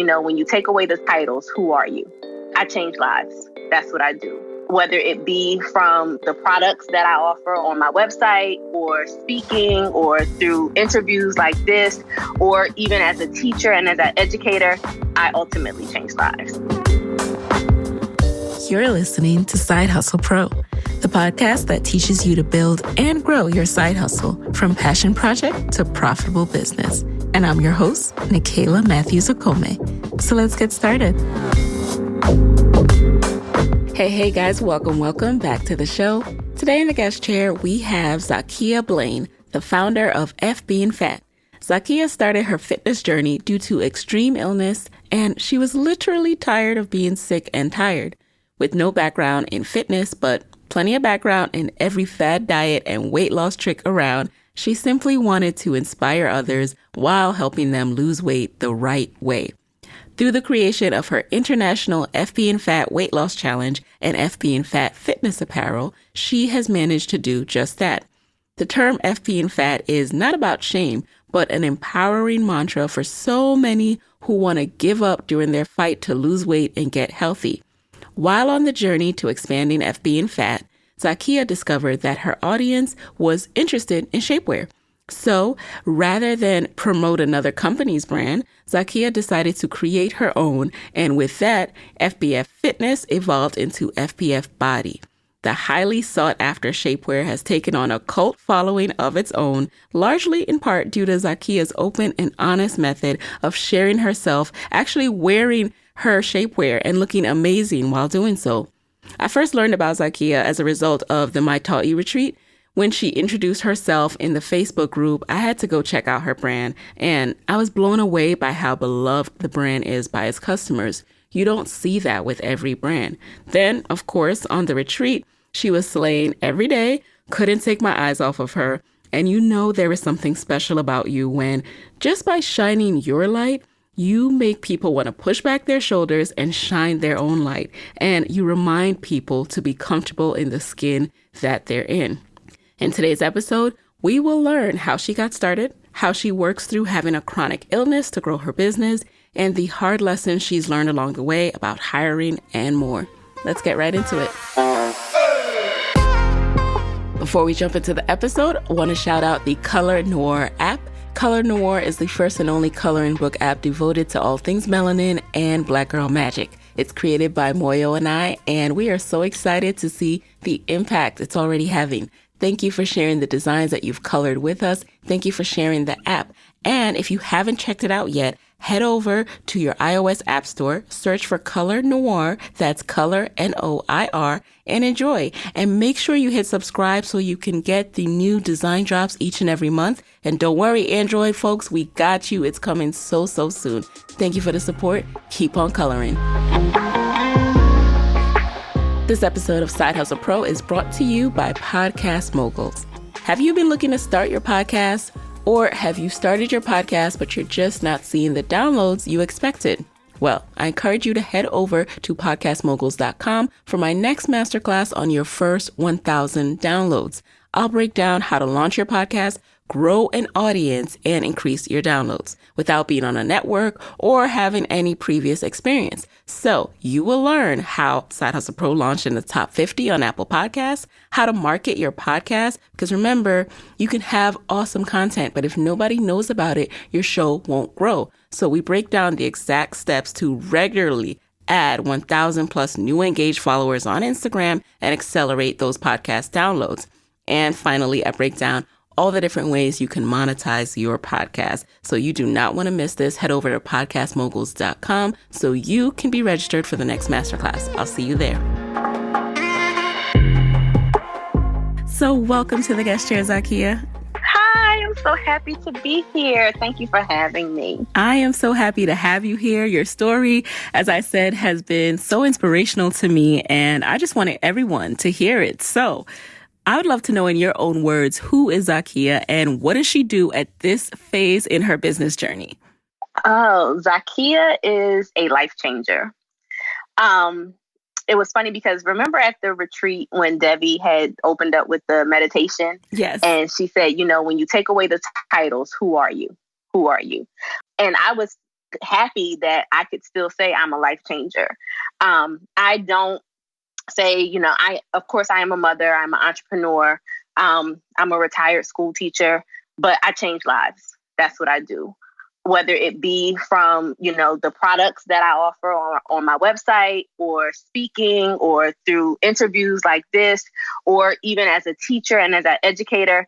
when you take away the titles, who are you? I change lives. That's what I do. Whether it be from the products that I offer on my website or speaking or through interviews like this, or even as a teacher and as an educator, I ultimately change lives. You're listening to Side Hustle Pro, the podcast that teaches you to build and grow your side hustle from passion project to profitable business. And I'm your host, Nikayla Matthews-Okome. So let's get started. Hey guys, welcome back to the show. Today in the guest chair, we have Zakia Blain, the founder of FBF. Zakia started her fitness journey due to extreme illness, and she was literally tired of being sick and tired. With no background in fitness, but plenty of background in every fad diet and weight loss trick around, she simply wanted to inspire others while helping them lose weight the right way. Through the creation of her international FBF weight loss challenge and FBF fitness apparel, she has managed to do just that. The term FBF is not about shame, but an empowering mantra for so many who want to give up during their fight to lose weight and get healthy. While on the journey to expanding FBF, Zakia discovered that her audience was interested in shapewear. So rather than promote another company's brand, Zakia decided to create her own, and with that, FBF Fitness evolved into FBF Body. The highly sought-after shapewear has taken on a cult following of its own, largely in part due to Zakia's open and honest method of sharing herself, actually wearing her shapewear and looking amazing while doing so. I first learned about Zakia as a result of the My Taught You retreat. When she introduced herself in the Facebook group, I had to go check out her brand, and I was blown away by how beloved the brand is by its customers. You don't see that with every brand. Then, of course, on the retreat, she was slaying every day, couldn't take my eyes off of her, and you know there is something special about you when, just by shining your light, you make people want to push back their shoulders and shine their own light, and you remind people to be comfortable in the skin that they're in. In today's episode, we will learn how she got started, how she works through having a chronic illness to grow her business, and the hard lessons she's learned along the way about hiring and more. Let's get right into it. Before we jump into the episode, I want to shout out the Color Noir app. Color Noir is the first and only coloring book app devoted to all things melanin and Black girl magic. It's created by Moyo and I, and we are so excited to see the impact it's already having. Thank you for sharing the designs that you've colored with us. Thank you for sharing the app. And if you haven't checked it out yet, head over to your iOS app store, search for Color Noir, that's Color Noir, and enjoy. And make sure you hit subscribe so you can get the new design drops each and every month. And don't worry, Android folks, we got you. It's coming so soon. Thank you for the support. Keep on coloring. This episode of Side Hustle Pro is brought to you by Podcast Moguls. Have you been looking to start your podcast? Or have you started your podcast, but you're just not seeing the downloads you expected? Well, I encourage you to head over to podcastmoguls.com for my next masterclass on your first 1,000 downloads. I'll break down how to launch your podcast, grow an audience, and increase your downloads without being on a network or having any previous experience. So you will learn how Side Hustle Pro launched in the top 50 on Apple Podcasts, how to market your podcast, because remember, you can have awesome content, but if nobody knows about it, your show won't grow. So we break down the exact steps to regularly add 1,000 plus new engaged followers on Instagram and accelerate those podcast downloads. And finally, I break down all the different ways you can monetize your podcast. So you do not want to miss this. Head over to podcastmoguls.com so you can be registered for the next masterclass. I'll see you there. So welcome to the guest chair, Zakia. Hi, I'm so happy to be here. Thank you for having me. I am so happy to have you here. Your story, as I said, has been so inspirational to me, and I just wanted everyone to hear it. So I would love to know in your own words, who is Zakia and what does she do at this phase in her business journey? Oh, Zakia is a life changer. It was funny because remember at the retreat when Debbie had opened up with the meditation? Yes. And she said, when you take away the titles, who are you? Who are you? And I was happy that I could still say I'm a life changer. I don't say, of course I am a mother, I'm an entrepreneur, I'm a retired school teacher, but I change lives. That's what I do. Whether it be from, the products that I offer on my website, or speaking, or through interviews like this, or even as a teacher and as an educator,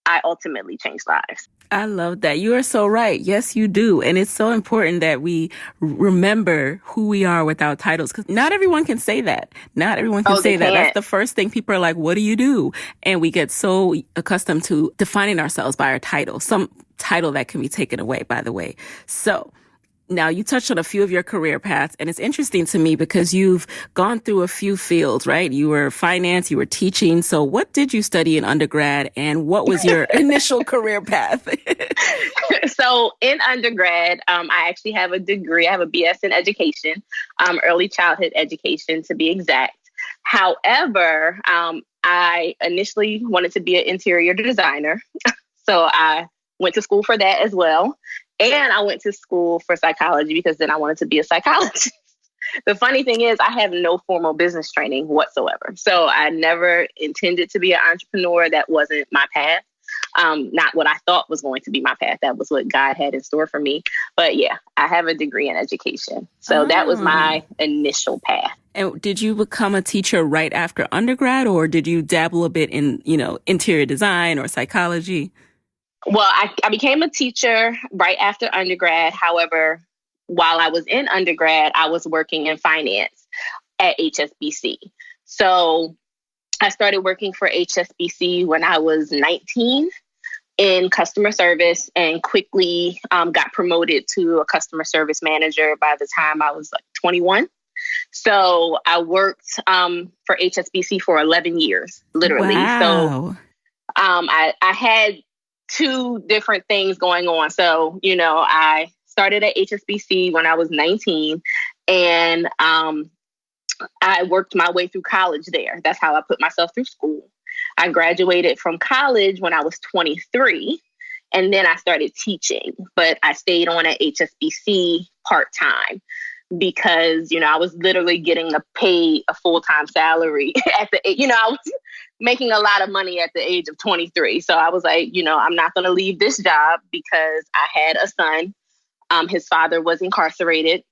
I ultimately change lives. I love that. You are so right. Yes, you do. And it's so important that we remember who we are without titles, because not everyone can say that. Not everyone can say that. That's the first thing. People are like, what do you do? And we get so accustomed to defining ourselves by our title, some title that can be taken away, by the way. So now you touched on a few of your career paths, and it's interesting to me because you've gone through a few fields, right? You were finance, you were teaching. So what did you study in undergrad, and what was your initial career path? So in undergrad, I actually have a degree. I have a BS in education, early childhood education to be exact. However, I initially wanted to be an interior designer. So I went to school for that as well. And I went to school for psychology because then I wanted to be a psychologist. The funny thing is I have no formal business training whatsoever. So I never intended to be an entrepreneur. That wasn't my path. Not what I thought was going to be my path. That was what God had in store for me. But yeah, I have a degree in education. So that was my initial path. And did you become a teacher right after undergrad, or did you dabble a bit in, interior design or psychology? Well, I became a teacher right after undergrad. However, while I was in undergrad, I was working in finance at HSBC. So I started working for HSBC when I was 19 in customer service, and quickly got promoted to a customer service manager by the time I was 21. So I worked for HSBC for 11 years, literally. Wow. So I had two different things going on. So, I started at HSBC when I was 19, and I worked my way through college there. That's how I put myself through school. I graduated from college when I was 23, and then I started teaching, but I stayed on at HSBC part-time because, I was literally getting a full-time salary at the, I was making a lot of money at the age of 23. So I was like, I'm not going to leave this job because I had a son. His father was incarcerated.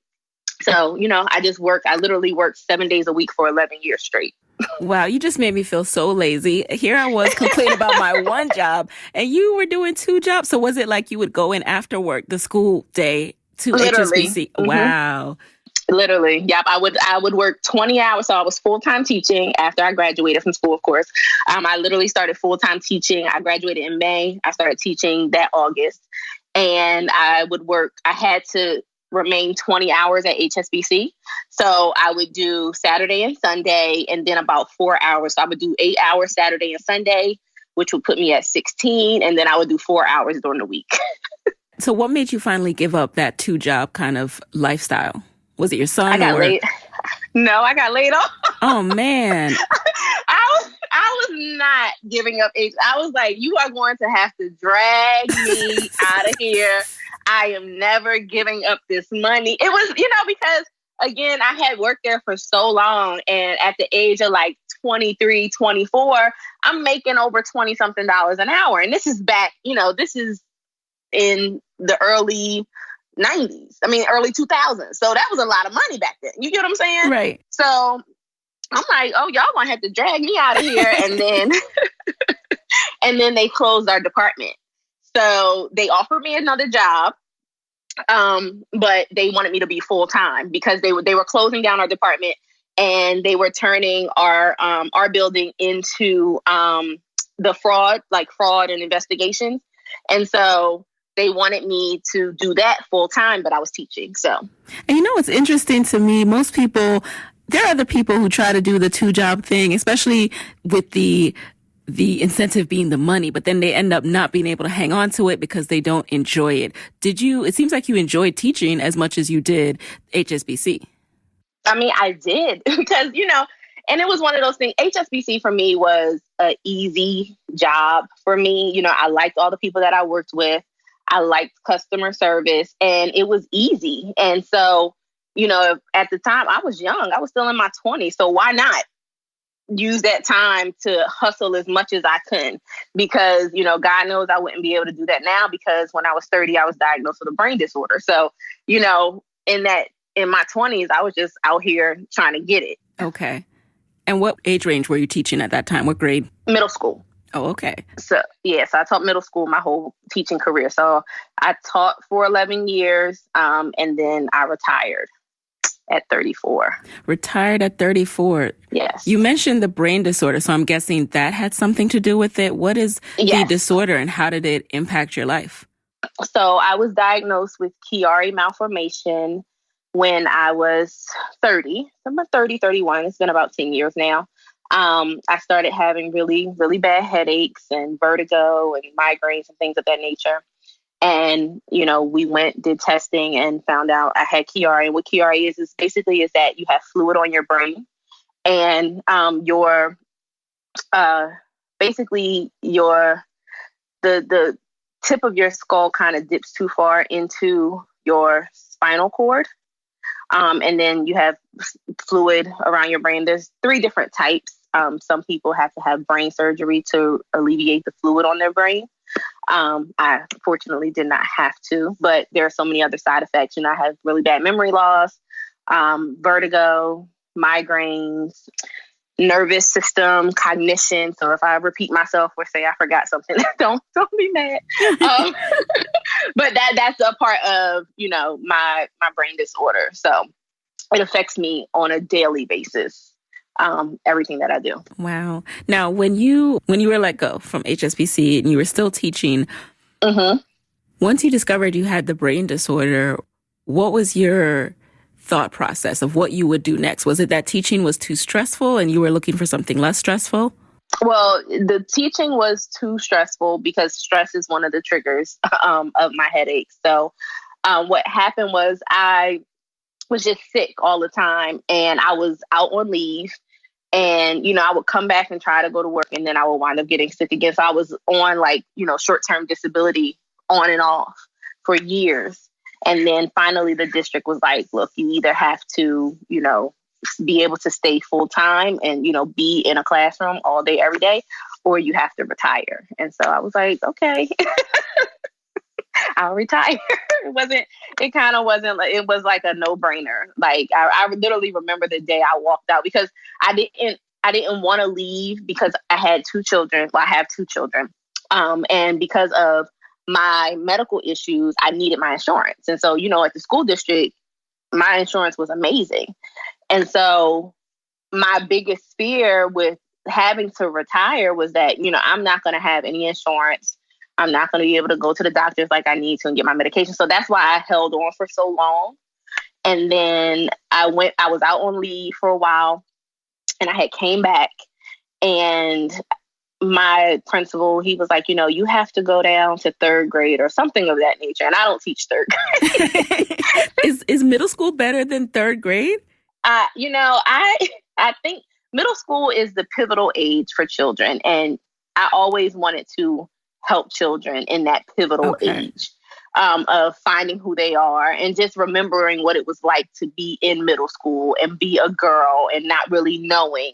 So, I literally worked 7 days a week for 11 years straight. Wow, you just made me feel so lazy. Here I was complaining about my one job, and you were doing two jobs. So was it like you would go in after work, the school day, to literally. HSBC? Mm-hmm. Wow. Literally. Yep. I would work 20 hours. So I was full-time teaching after I graduated from school, of course. I literally started full-time teaching. I graduated in May. I started teaching that August. And I had to remain 20 hours at HSBC. So I would do Saturday and Sunday, and then about 4 hours. So I would do 8 hours Saturday and Sunday, which would put me at 16. And then I would do 4 hours during the week. So what made you finally give up that two-job kind of lifestyle? Was it your son? I got laid off. Oh, man. I was not giving up. I was like, you are going to have to drag me out of here. I am never giving up this money. It was, because again, I had worked there for so long. And at the age of 23, 24, I'm making over 20 something dollars an hour. And this is back, this is in the early 90s. Early 2000s. So that was a lot of money back then. You get what I'm saying? Right. So I'm like, oh, y'all gonna have to drag me out of here. And then, and then they closed our department. So they offered me another job. But they wanted me to be full time because they were closing down our department, and they were turning our building into the fraud and investigations. And so they wanted me to do that full time, but I was teaching. So, and what's interesting to me, most people, there are other people who try to do the two job thing, especially with the incentive being the money, but then they end up not being able to hang on to it because they don't enjoy it. It seems like you enjoyed teaching as much as you did HSBC. I did because, and it was one of those things. HSBC for me was an easy job for me. I liked all the people that I worked with. I liked customer service, and it was easy. And so, at the time I was young, I was still in my 20s. So why not use that time to hustle as much as I could? Because, God knows I wouldn't be able to do that now, because when I was 30, I was diagnosed with a brain disorder. So, in my 20s, I was just out here trying to get it. Okay. And what age range were you teaching at that time? What grade? Middle school. Oh, okay. So I taught middle school my whole teaching career. So I taught for 11 years, and then I retired at 34. Retired at 34. Yes. You mentioned the brain disorder, so I'm guessing that had something to do with it. What is the disorder, and how did it impact your life? So I was diagnosed with Chiari malformation when I was 30. I'm about 30, 31. It's been about 10 years now. I started having really, really bad headaches and vertigo and migraines and things of that nature. And, we did testing and found out I had Chiari. And what Chiari is basically that you have fluid on your brain, and the tip of your skull kind of dips too far into your spinal cord. And then you have fluid around your brain. There's 3 different types. Some people have to have brain surgery to alleviate the fluid on their brain. I fortunately did not have to, but there are so many other side effects. I have really bad memory loss, vertigo, migraines, nervous system, cognition. So if I repeat myself or say I forgot something, don't be mad. But that's a part of, my brain disorder. So it affects me on a daily basis. Everything that I do. Wow. Now, when you were let go from HSBC and you were still teaching, once you discovered you had the brain disorder, what was your thought process of what you would do next? Was it that teaching was too stressful and you were looking for something less stressful? Well, the teaching was too stressful because stress is one of the triggers of my headaches. So what happened was I was just sick all the time, and I was out on leave. And, I would come back and try to go to work, and then I would wind up getting sick again. So I was on short-term disability on and off for years. And then finally the district was like, look, you either have to, be able to stay full time and, be in a classroom all day, every day, or you have to retire. And so I was like, okay, I'll retire. It was like a no-brainer. Like I literally remember the day I walked out, because I didn't want to leave because I had 2 children. Well, I have 2 children. And because of my medical issues, I needed my insurance. And so, at the school district, my insurance was amazing. And so my biggest fear with having to retire was that, I'm not going to have any insurance. I'm not going to be able to go to the doctors like I need to and get my medication. So that's why I held on for so long. And then I was out on leave for a while, and I had came back, and my principal, he was like, you have to go down to 3rd grade or something of that nature. And I don't teach 3rd grade. Is middle school better than 3rd grade? I think middle school is the pivotal age for children. And I always wanted to help children in that pivotal age of finding who they are and just remembering what it was like to be in middle school and be a girl and not really knowing,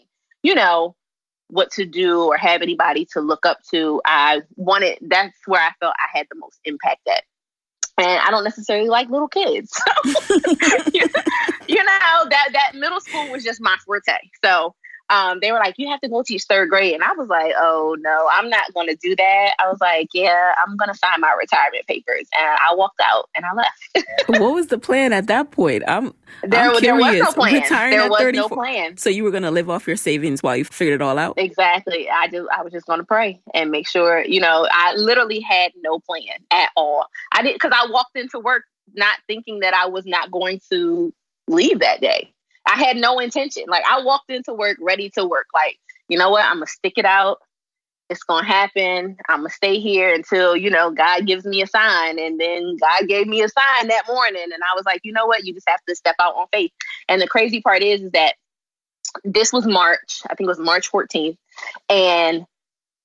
what to do or have anybody to look up to. That's where I felt I had the most impact at. And I don't necessarily like little kids. So, that middle school was just my forte. So they were like, you have to go teach 3rd grade. And I was like, oh, no, I'm not going to do that. I was like, yeah, I'm going to sign my retirement papers. And I walked out and I left. What was the plan at that point? There was no plan. Retiring there at was 34. No plan. So you were going to live off your savings while you figured it all out? Exactly. I was just going to pray and make sure, I literally had no plan at all. I did, because I walked into work not thinking that I was not going to leave that day. I had no intention. Like, I walked into work ready to work. Like, you know what? I'm going to stick it out. It's going to happen. I'm going to stay here until, God gives me a sign. And then God gave me a sign that morning. And I was like, you know what? You just have to step out on faith. And the crazy part is that this was March. I think it was March 14th. And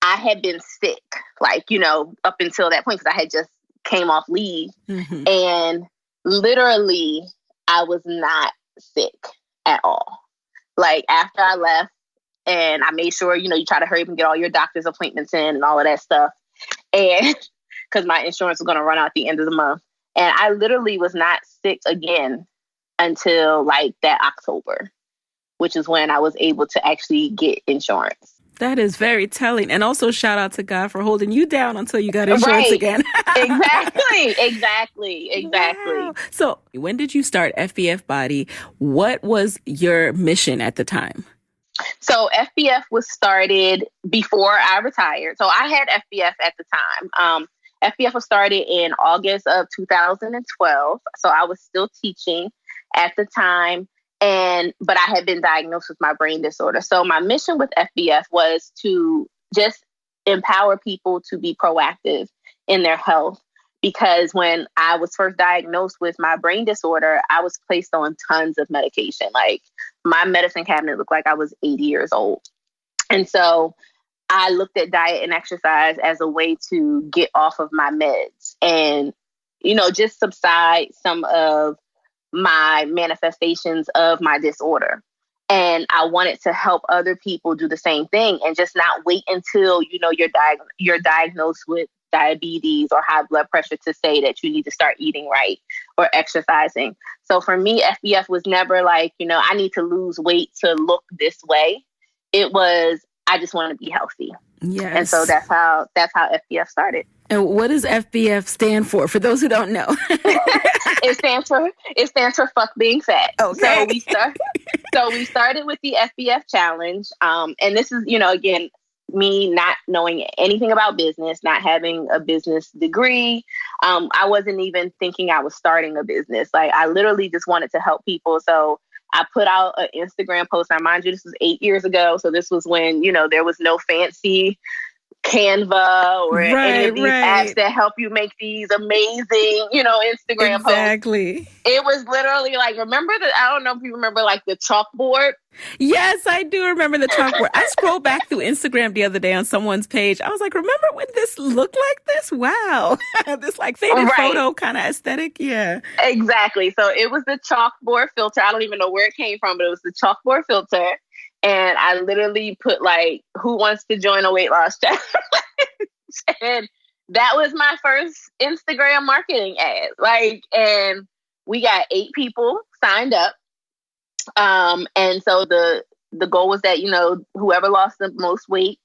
I had been sick, up until that point, because I had just came off leave. Mm-hmm. And literally, I was not sick at all. Like after I left and I made sure, you try to hurry up and get all your doctor's appointments in and all of that stuff. And because my insurance was going to run out at the end of the month. And I literally was not sick again until like that October, which is when I was able to actually get insurance. That is very telling. And also shout out to God for holding you down until you got insurance again. Exactly. Wow. So when did you start FBF Body? What was your mission at the time? So FBF was started before I retired. So I had FBF at the time. FBF was started in August of 2012. So I was still teaching at the time. But I had been diagnosed with my brain disorder. So my mission with FBF was to just empower people to be proactive in their health. Because when I was first diagnosed with my brain disorder, I was placed on tons of medication. Like my medicine cabinet looked like I was 80 years old. And so I looked at diet and exercise as a way to get off of my meds and, just subside some of my manifestations of my disorder. And I wanted to help other people do the same thing and just not wait until, you're diagnosed with diabetes or high blood pressure to say that you need to start eating right or exercising. So for me, FBF was never like, I need to lose weight to look this way. It was, I just want to be healthy. Yes. And so that's how FBF started. And what does FBF stand for those who don't know? It stands for Fuck Being Fat. Okay. So we started with the FBF challenge. And this is, again, me not knowing anything about business, not having a business degree. I wasn't even thinking I was starting a business. Like I literally just wanted to help people. So I put out an Instagram post. Now, mind you, this was 8 years ago. So this was when, there was no fancy Canva or any of these apps that help you make these amazing, Instagram posts. Exactly. It was literally like, I don't know if you remember like the chalkboard. Yes, I do remember the chalkboard. I scrolled back through Instagram the other day on someone's page. I was like, remember when this looked like this? Wow. This like faded photo kind of aesthetic. Yeah. Exactly. So it was the chalkboard filter. I don't even know where it came from, but it was the chalkboard filter. And I literally put like, who wants to join a weight loss challenge? And that was my first Instagram marketing ad. And we got 8 people signed up. And so the goal was that, whoever lost the most weight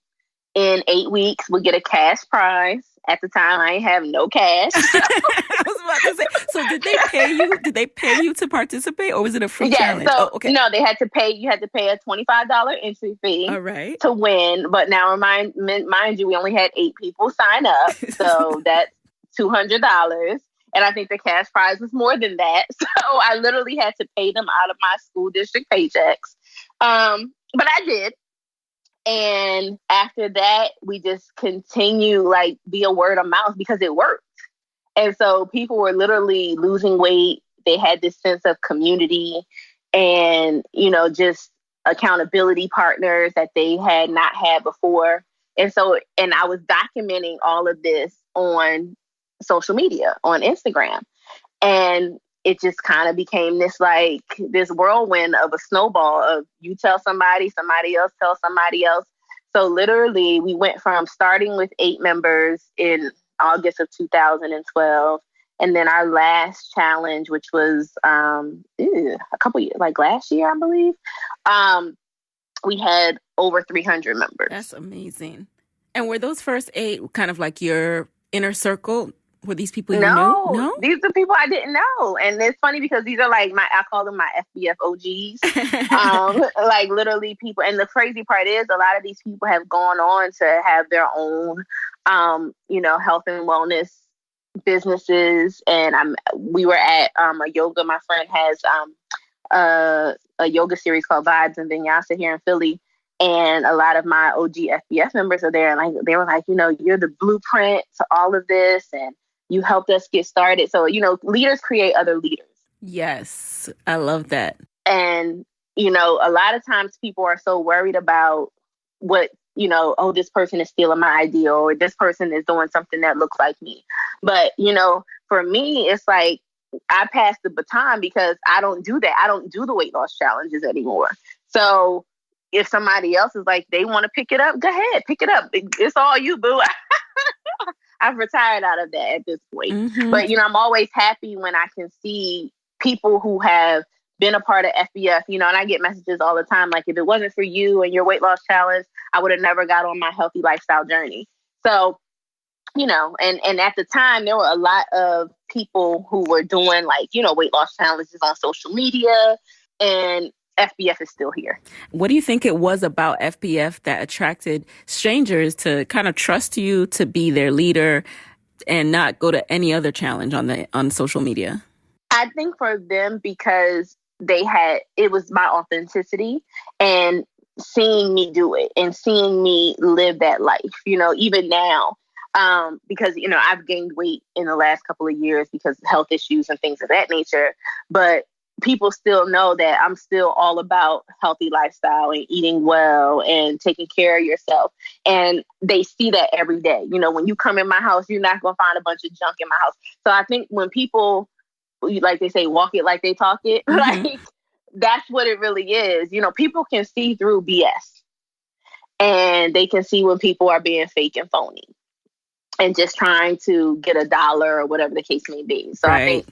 in 8 weeks would get a cash prize. At the time, I didn't have no cash. I was about to say, so did they pay you? Did they pay you to participate, or was it a free challenge? So, no, they had to pay. You had to pay a $25 entry fee to win. But now, mind you, we only had 8 people sign up, so that's $200. And I think the cash prize was more than that. So I literally had to pay them out of my school district paychecks. But I did. And after that, we just continue via word of mouth because it worked. And so people were literally losing weight. They had this sense of community and, just accountability partners that they had not had before. And I was documenting all of this on social media, on Instagram. And it just kind of became this whirlwind of a snowball of you tell somebody else tell somebody else. So literally we went from starting with 8 members in August of 2012. And then our last challenge, which was a couple years, last year, I believe, we had over 300 members. That's amazing. And were those first 8 kind of like your inner circle? Were these people you knew? No, these are people I didn't know. And it's funny because these are I call them my FBF OGs. Literally people. And the crazy part is a lot of these people have gone on to have their own, health and wellness businesses. And we were at a yoga. My friend has a yoga series called Vibes and Vinyasa here in Philly. And a lot of my OG FBF members are there. And they were like, you're the blueprint to all of this. And you helped us get started. So, leaders create other leaders. Yes, I love that. And, a lot of times people are so worried about what oh, this person is stealing my idea, or this person is doing something that looks like me. But, for me, it's like I passed the baton because I don't do that. I don't do the weight loss challenges anymore. So if somebody else is like, they want to pick it up, go ahead, pick it up. It's all you, boo. I've retired out of that at this point. Mm-hmm. But, I'm always happy when I can see people who have been a part of FBF, and I get messages all the time, like, if it wasn't for you and your weight loss challenge, I would have never got on my healthy lifestyle journey. So, and at the time, there were a lot of people who were doing weight loss challenges on social media, and FBF is still here. What do you think it was about FBF that attracted strangers to kind of trust you to be their leader and not go to any other challenge on social media? I think for them, because it was my authenticity and seeing me do it and seeing me live that life, even now, because, I've gained weight in the last couple of years because of health issues and things of that nature. But people still know that I'm still all about healthy lifestyle and eating well and taking care of yourself. And they see that every day. When you come in my house, you're not going to find a bunch of junk in my house. So I think when people, like they say, walk it like they talk it, Mm-hmm. That's what it really is. People can see through BS, and they can see when people are being fake and phony and just trying to get $1 or whatever the case may be. So Right. I think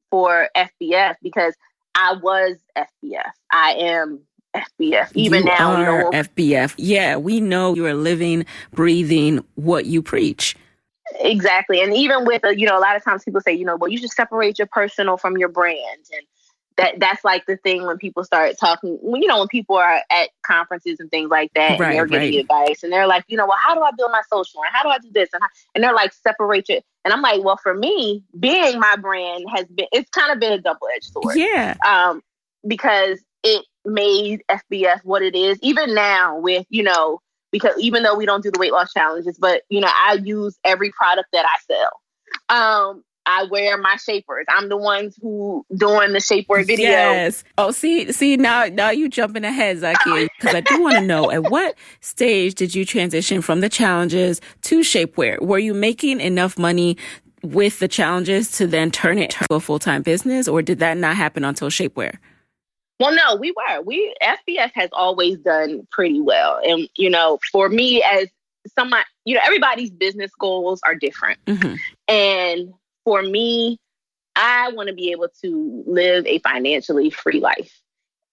for FBF, because I was FBF, I am FBF. Even you now, are FBF. Yeah, we know you are living, breathing what you preach. Exactly. And even with, a lot of times people say, well, you should separate your personal from your brand. And that's like the thing when people start talking, when people are at conferences and things like that, and they're getting advice, and they're like, well, how do I build my social, and how do I do this? And they're like, separate it. And I'm like, well, for me, being my brand it's kind of been a double-edged sword. Yeah. Because it made FBF what it is, even now with, because even though we don't do the weight loss challenges, but, I use every product that I sell. I wear my shapers. I'm the ones who doing the shapewear video. Yes. Oh, see, now you jumping ahead, Zakia, because I do want to know, at what stage did you transition from the challenges to shapewear? Were you making enough money with the challenges to then turn it to a full-time business, or did that not happen until shapewear? Well, no, we were. FBF has always done pretty well. And, for me, as someone, everybody's business goals are different. Mm-hmm. And for me, I want to be able to live a financially free life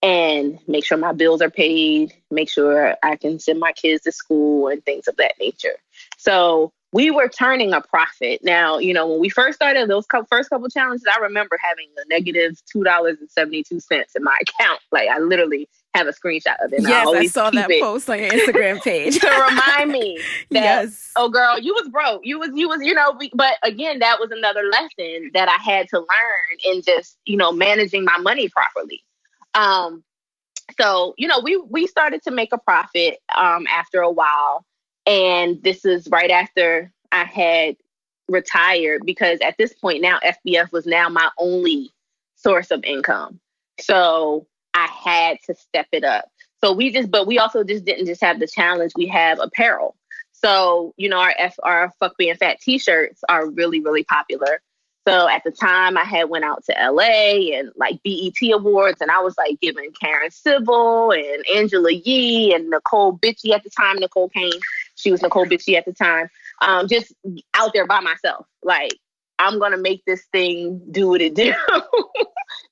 and make sure my bills are paid, make sure I can send my kids to school and things of that nature. So we were turning a profit. Now, when we first started those first couple challenges, I remember having a negative $2.72 in my account. Like, I literally have a screenshot of it. Yes, I saw that post on your Instagram page to remind me that, yes. Oh, girl, you was broke. You was, but again, that was another lesson that I had to learn in just, managing my money properly. So, we started to make a profit after a while. And this is right after I had retired, because at this point now, FBF was now my only source of income. So I had to step it up. So we also didn't just have the challenge. We have apparel. So, our FBF t-shirts are really, really popular. So at the time I had went out to LA and like BET Awards, and I was like giving Karen Civil and Angela Yee and Nicole Bitchie at the time. Nicole Kane, she was Nicole Bitchie at the time. Just out there by myself. Like, I'm going to make this thing do what it do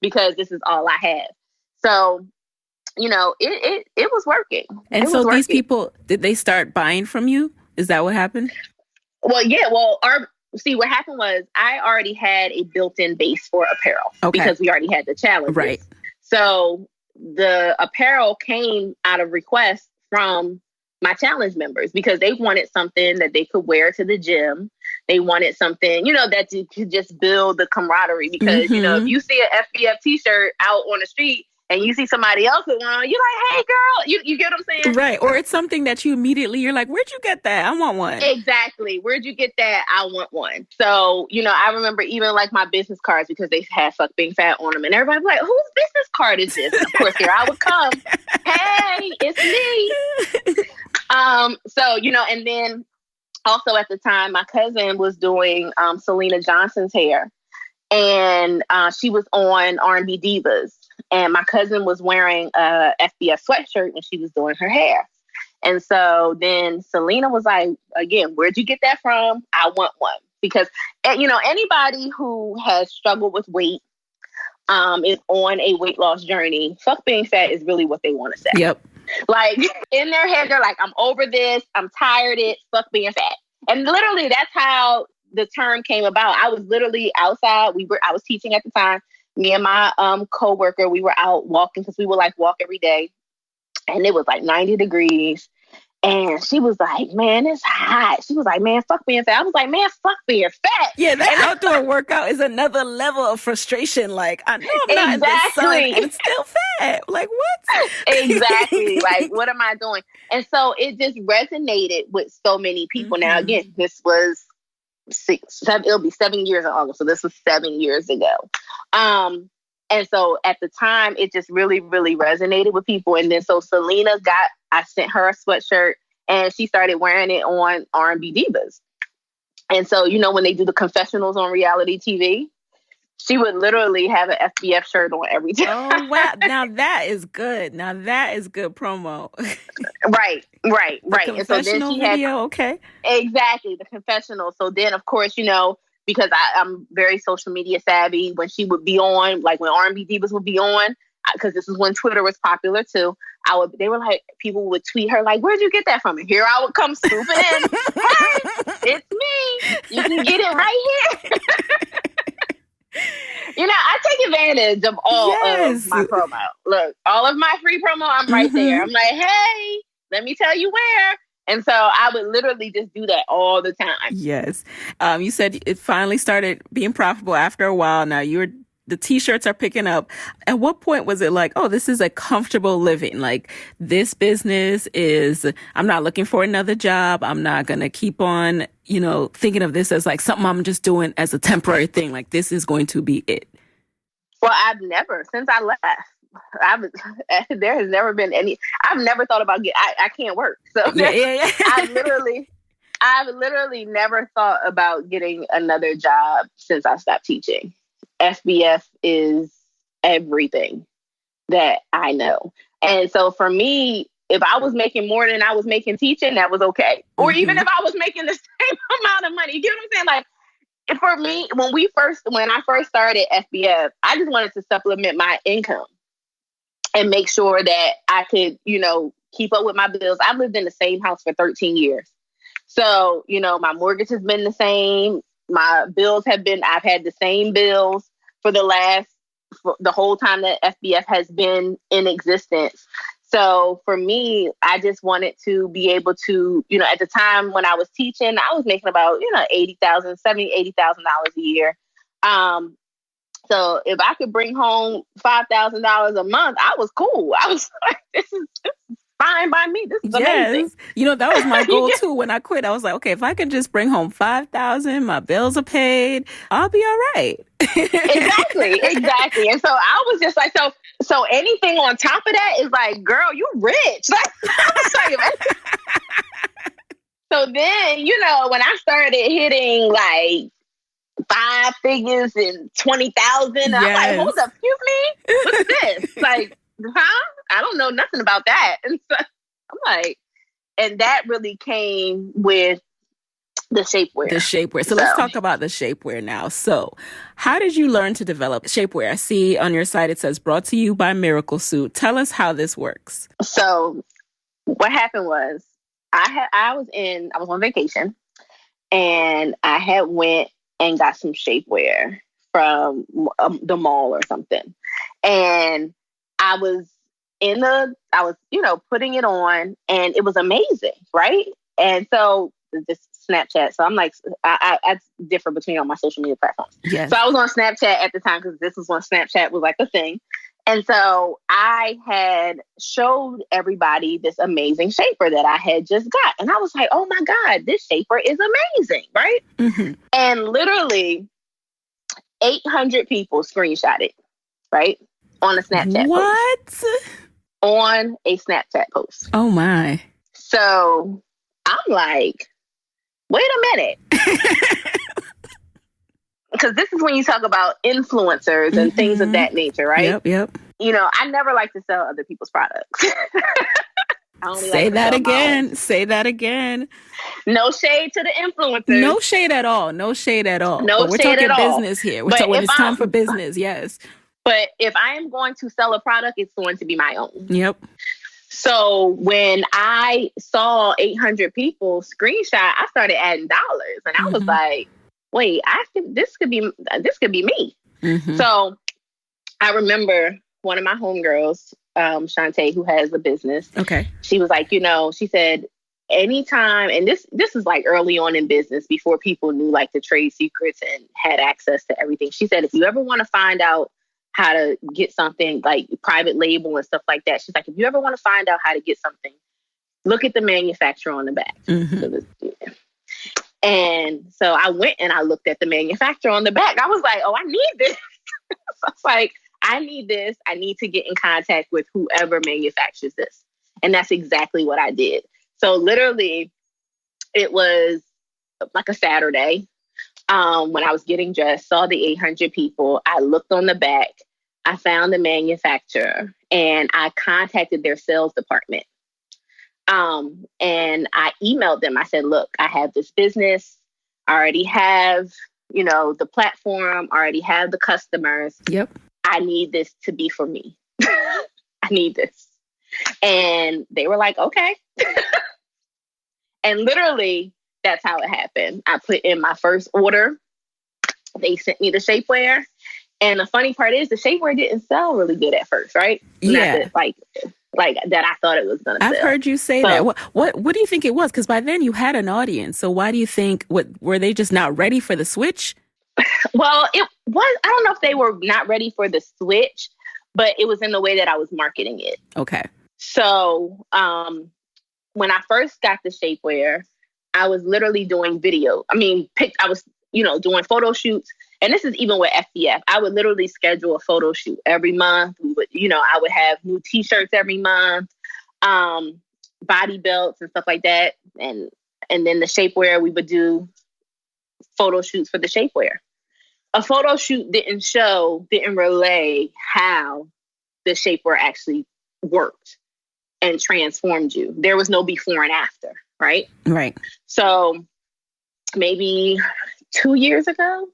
because this is all I have. So, it was working. And so these people, did they start buying from you? Is that what happened? Well, yeah. Well, what happened was I already had a built-in base for apparel because we already had the challenge. Right. So the apparel came out of requests from my challenge members because they wanted something that they could wear to the gym. They wanted something, that you could just build the camaraderie because, if you see an FBF t-shirt out on the street and you see somebody else with one, you're like, hey girl, you get what I'm saying? Right. Or it's something that you're like, where'd you get that? I want one. Exactly. Where'd you get that? I want one. So, I remember even like my business cards, because they had Fuck Being Fat on them, and everybody was like, whose business card is this? And of course, here I would come. Hey, it's me. So, and then also at the time, my cousin was doing Selena Johnson's hair, and she was on R&B Divas, and my cousin was wearing a FBF sweatshirt when she was doing her hair. And so then Selena was like, again, where'd you get that from? I want one. Because, anybody who has struggled with weight, is on a weight loss journey, fuck being fat is really what they want to say. Yep. Like in their head, they're like, I'm over this. I'm tired of it. Fuck being fat. And literally that's how the term came about. I was literally outside. I was teaching at the time. Me and my coworker, we were out walking, because we would like walk every day. And it was like 90 degrees. And she was like, man, it's hot. She was like, man, fuck being fat. I was like, man, fuck being fat. Yeah, that outdoor workout is another level of frustration. Like, I know I'm not in the sun and it's still fat. Like, what? Exactly. Like, what am I doing? And so it just resonated with so many people. Now, again, this was it'll be 7 years in August. So this was 7 years ago. And so at the time, it just really, really resonated with people. And then so I sent her a sweatshirt, and she started wearing it on R&B Divas. And so, when they do the confessionals on reality TV, she would literally have an FBF shirt on every time. Oh, wow. Now that is good. Now that is good promo. Right. The And so then she video, okay. Exactly, the confessional. So then, of course, because I'm very social media savvy, when she would be on, like when R&B Divas would be on, because this is when Twitter was popular too, people would tweet her like, where'd you get that from? And here I would come swooping in. Hey, it's me. You can get it right here. I take advantage of all of my promo. Look, all of my free promo, I'm right there. I'm like, hey, let me tell you where. And so I would literally just do that all the time. Yes. You said it finally started being profitable after a while. Now the t-shirts are picking up. At what point was it like, oh, this is a comfortable living? Like, this business I'm not looking for another job. I'm not going to keep on, thinking of this as like something I'm just doing as a temporary thing. Like, this is going to be it. Well, since I left, there has never been I've never thought about I can't work. So yeah. I've literally never thought about getting another job since I stopped teaching. FBF is everything that I know. And so for me, if I was making more than I was making teaching, that was okay. Or even if I was making the same amount of money, you get what I'm saying? Like, for me, when I first started FBF, I just wanted to supplement my income and make sure that I could, keep up with my bills. I've lived in the same house for 13 years. So, my mortgage has been the same. My bills I've had the same bills for the whole time that FBF has been in existence. So for me, I just wanted to be able to, at the time when I was teaching, I was making about, $80,000 a year. So if I could bring home $5,000 a month, I was cool. I was like, this is fine by me. This is amazing. That was my goal too. When I quit, I was like, okay, if I could just bring home $5,000, my bills are paid, I'll be all right. Exactly. And so I was just like, so anything on top of that is like, girl, you rich. So then, when I started hitting like 5 figures and 20,000, I'm like, hold up, excuse me, what's this? Like, huh? I don't know nothing about that. And so I'm like, and that really came with the shapewear. So let's talk about the shapewear now. So how did you learn to develop shapewear? I see on your site, it says brought to you by Miracle Suit. Tell us how this works. So what happened was I was on vacation, and I had went and got some shapewear from the mall or something. And I was putting it on, and it was amazing. Right. And so this Snapchat. So I'm like, I differ between all my social media platforms. Yes. So I was on Snapchat at the time, because this was when Snapchat was like a thing. And so I had showed everybody this amazing shaper that I had just got. And I was like, oh my God, this shaper is amazing, right? Mm-hmm. And literally 800 people screenshot it, right? On a Snapchat post. On a Snapchat post. Oh my. So I'm like, wait a minute. Because this is when you talk about influencers and things of that nature, right? Yep. You know, I never like to sell other people's products. Say that again. No shade to the influencers. No shade at all. But we're talking business here. We're talking when it's time for business, yes. But if I am going to sell a product, it's going to be my own. Yep. So when I saw 800 people screenshot, I started adding dollars, and I was like, "Wait, this could be me." Mm-hmm. So I remember one of my homegirls, Shantae, who has a business. Okay. She was like, she said, anytime, and this is like early on in business before people knew like the trade secrets and had access to everything. She said, if you ever want to find out how to get something like private label and stuff like that, she's like, if you ever want to find out how to get something, look at the manufacturer on the back. Mm-hmm. And so I went and I looked at the manufacturer on the back. I was like, oh, I need this. So I was like, I need this. I need to get in contact with whoever manufactures this. And that's exactly what I did. So literally, it was like a Saturday when I was getting dressed, saw the 800 people. I looked on the back. I found the manufacturer and I contacted their sales department. And I emailed them. I said, look, I have this business. I already have, the platform. I already have the customers. Yep. I need this to be for me. I need this. And they were like, okay. And literally, that's how it happened. I put in my first order. They sent me the shapewear. And the funny part is the shapewear didn't sell really good at first, right? Yeah. Like that I thought it was going to sell. I've heard you say that. What do you think it was? Because by then you had an audience. So why do you think, were they just not ready for the switch? Well, it was, I don't know if they were not ready for the switch, but it was in the way that I was marketing it. Okay. So when I first got the shapewear, I was literally doing video. I was, doing photo shoots. And this is even with FBF. I would literally schedule a photo shoot every month. We would, I would have new T-shirts every month, body belts and stuff like that. And then the shapewear, we would do photo shoots for the shapewear. A photo shoot didn't relay how the shapewear actually worked and transformed you. There was no before and after, right? Right. So maybe 2 years ago,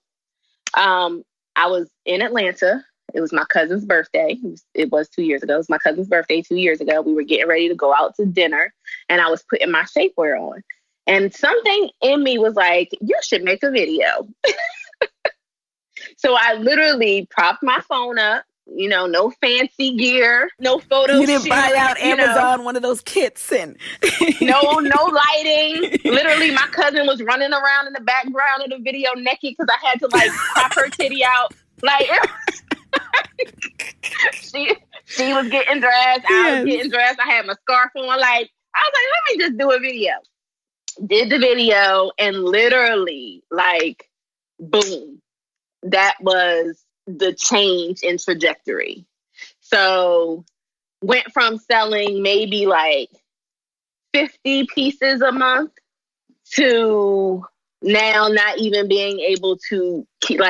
I was in Atlanta. It was my cousin's birthday. It was 2 years ago. It was my cousin's birthday 2 years ago. We were getting ready to go out to dinner, and I was putting my shapewear on. And something in me was like, you should make a video. So I literally propped my phone up, no fancy gear, no photo shoot. You didn't buy out Amazon, one of those kits and no lighting. Literally, my cousin was running around in the background of the video naked because I had to crop her titty out. She was getting dressed. I was getting dressed. I had my scarf on. I was like, let me just do a video. Did the video and literally boom, that was the change in trajectory. So went from selling maybe 50 pieces a month to now not even being able to keep,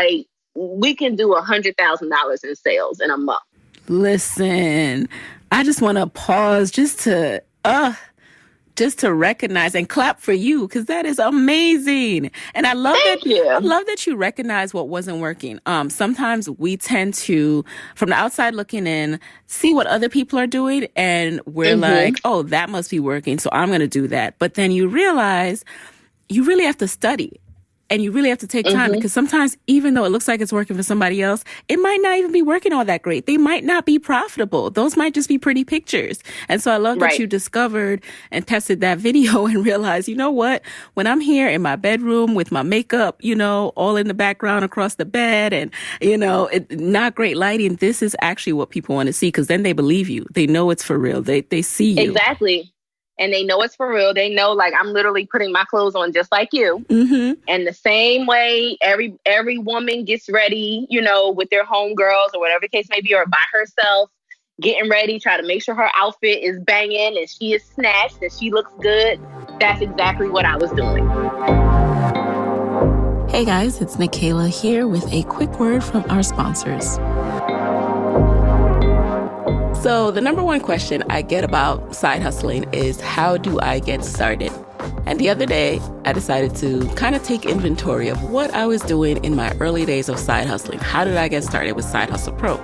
we can do $100,000 in sales in a month. Listen, I just want to pause just to recognize and clap for you, because that is amazing. And I love that you recognize what wasn't working. Sometimes we tend to, from the outside looking in, see what other people are doing, and we're like, oh, that must be working, so I'm going to do that. But then you realize you really have to study. And you really have to take time because sometimes even though it looks like it's working for somebody else, it might not even be working all that great. They might not be profitable. Those might just be pretty pictures. And so I love that you discovered and tested that video and realized, you know what? When I'm here in my bedroom with my makeup, all in the background across the bed and, not great lighting, this is actually what people want to see because then they believe you. They know it's for real. They see you. Exactly. And they know it's for real. They know, like, I'm literally putting my clothes on just like you. And the same way every woman gets ready, with their homegirls or whatever the case may be, or by herself, getting ready, try to make sure her outfit is banging and she is snatched and she looks good. That's exactly what I was doing. Hey guys, it's Nikayla here with a quick word from our sponsors. So the number one question I get about side hustling is, how do I get started? And the other day, I decided to kind of take inventory of what I was doing in my early days of side hustling. How did I get started with Side Hustle Pro?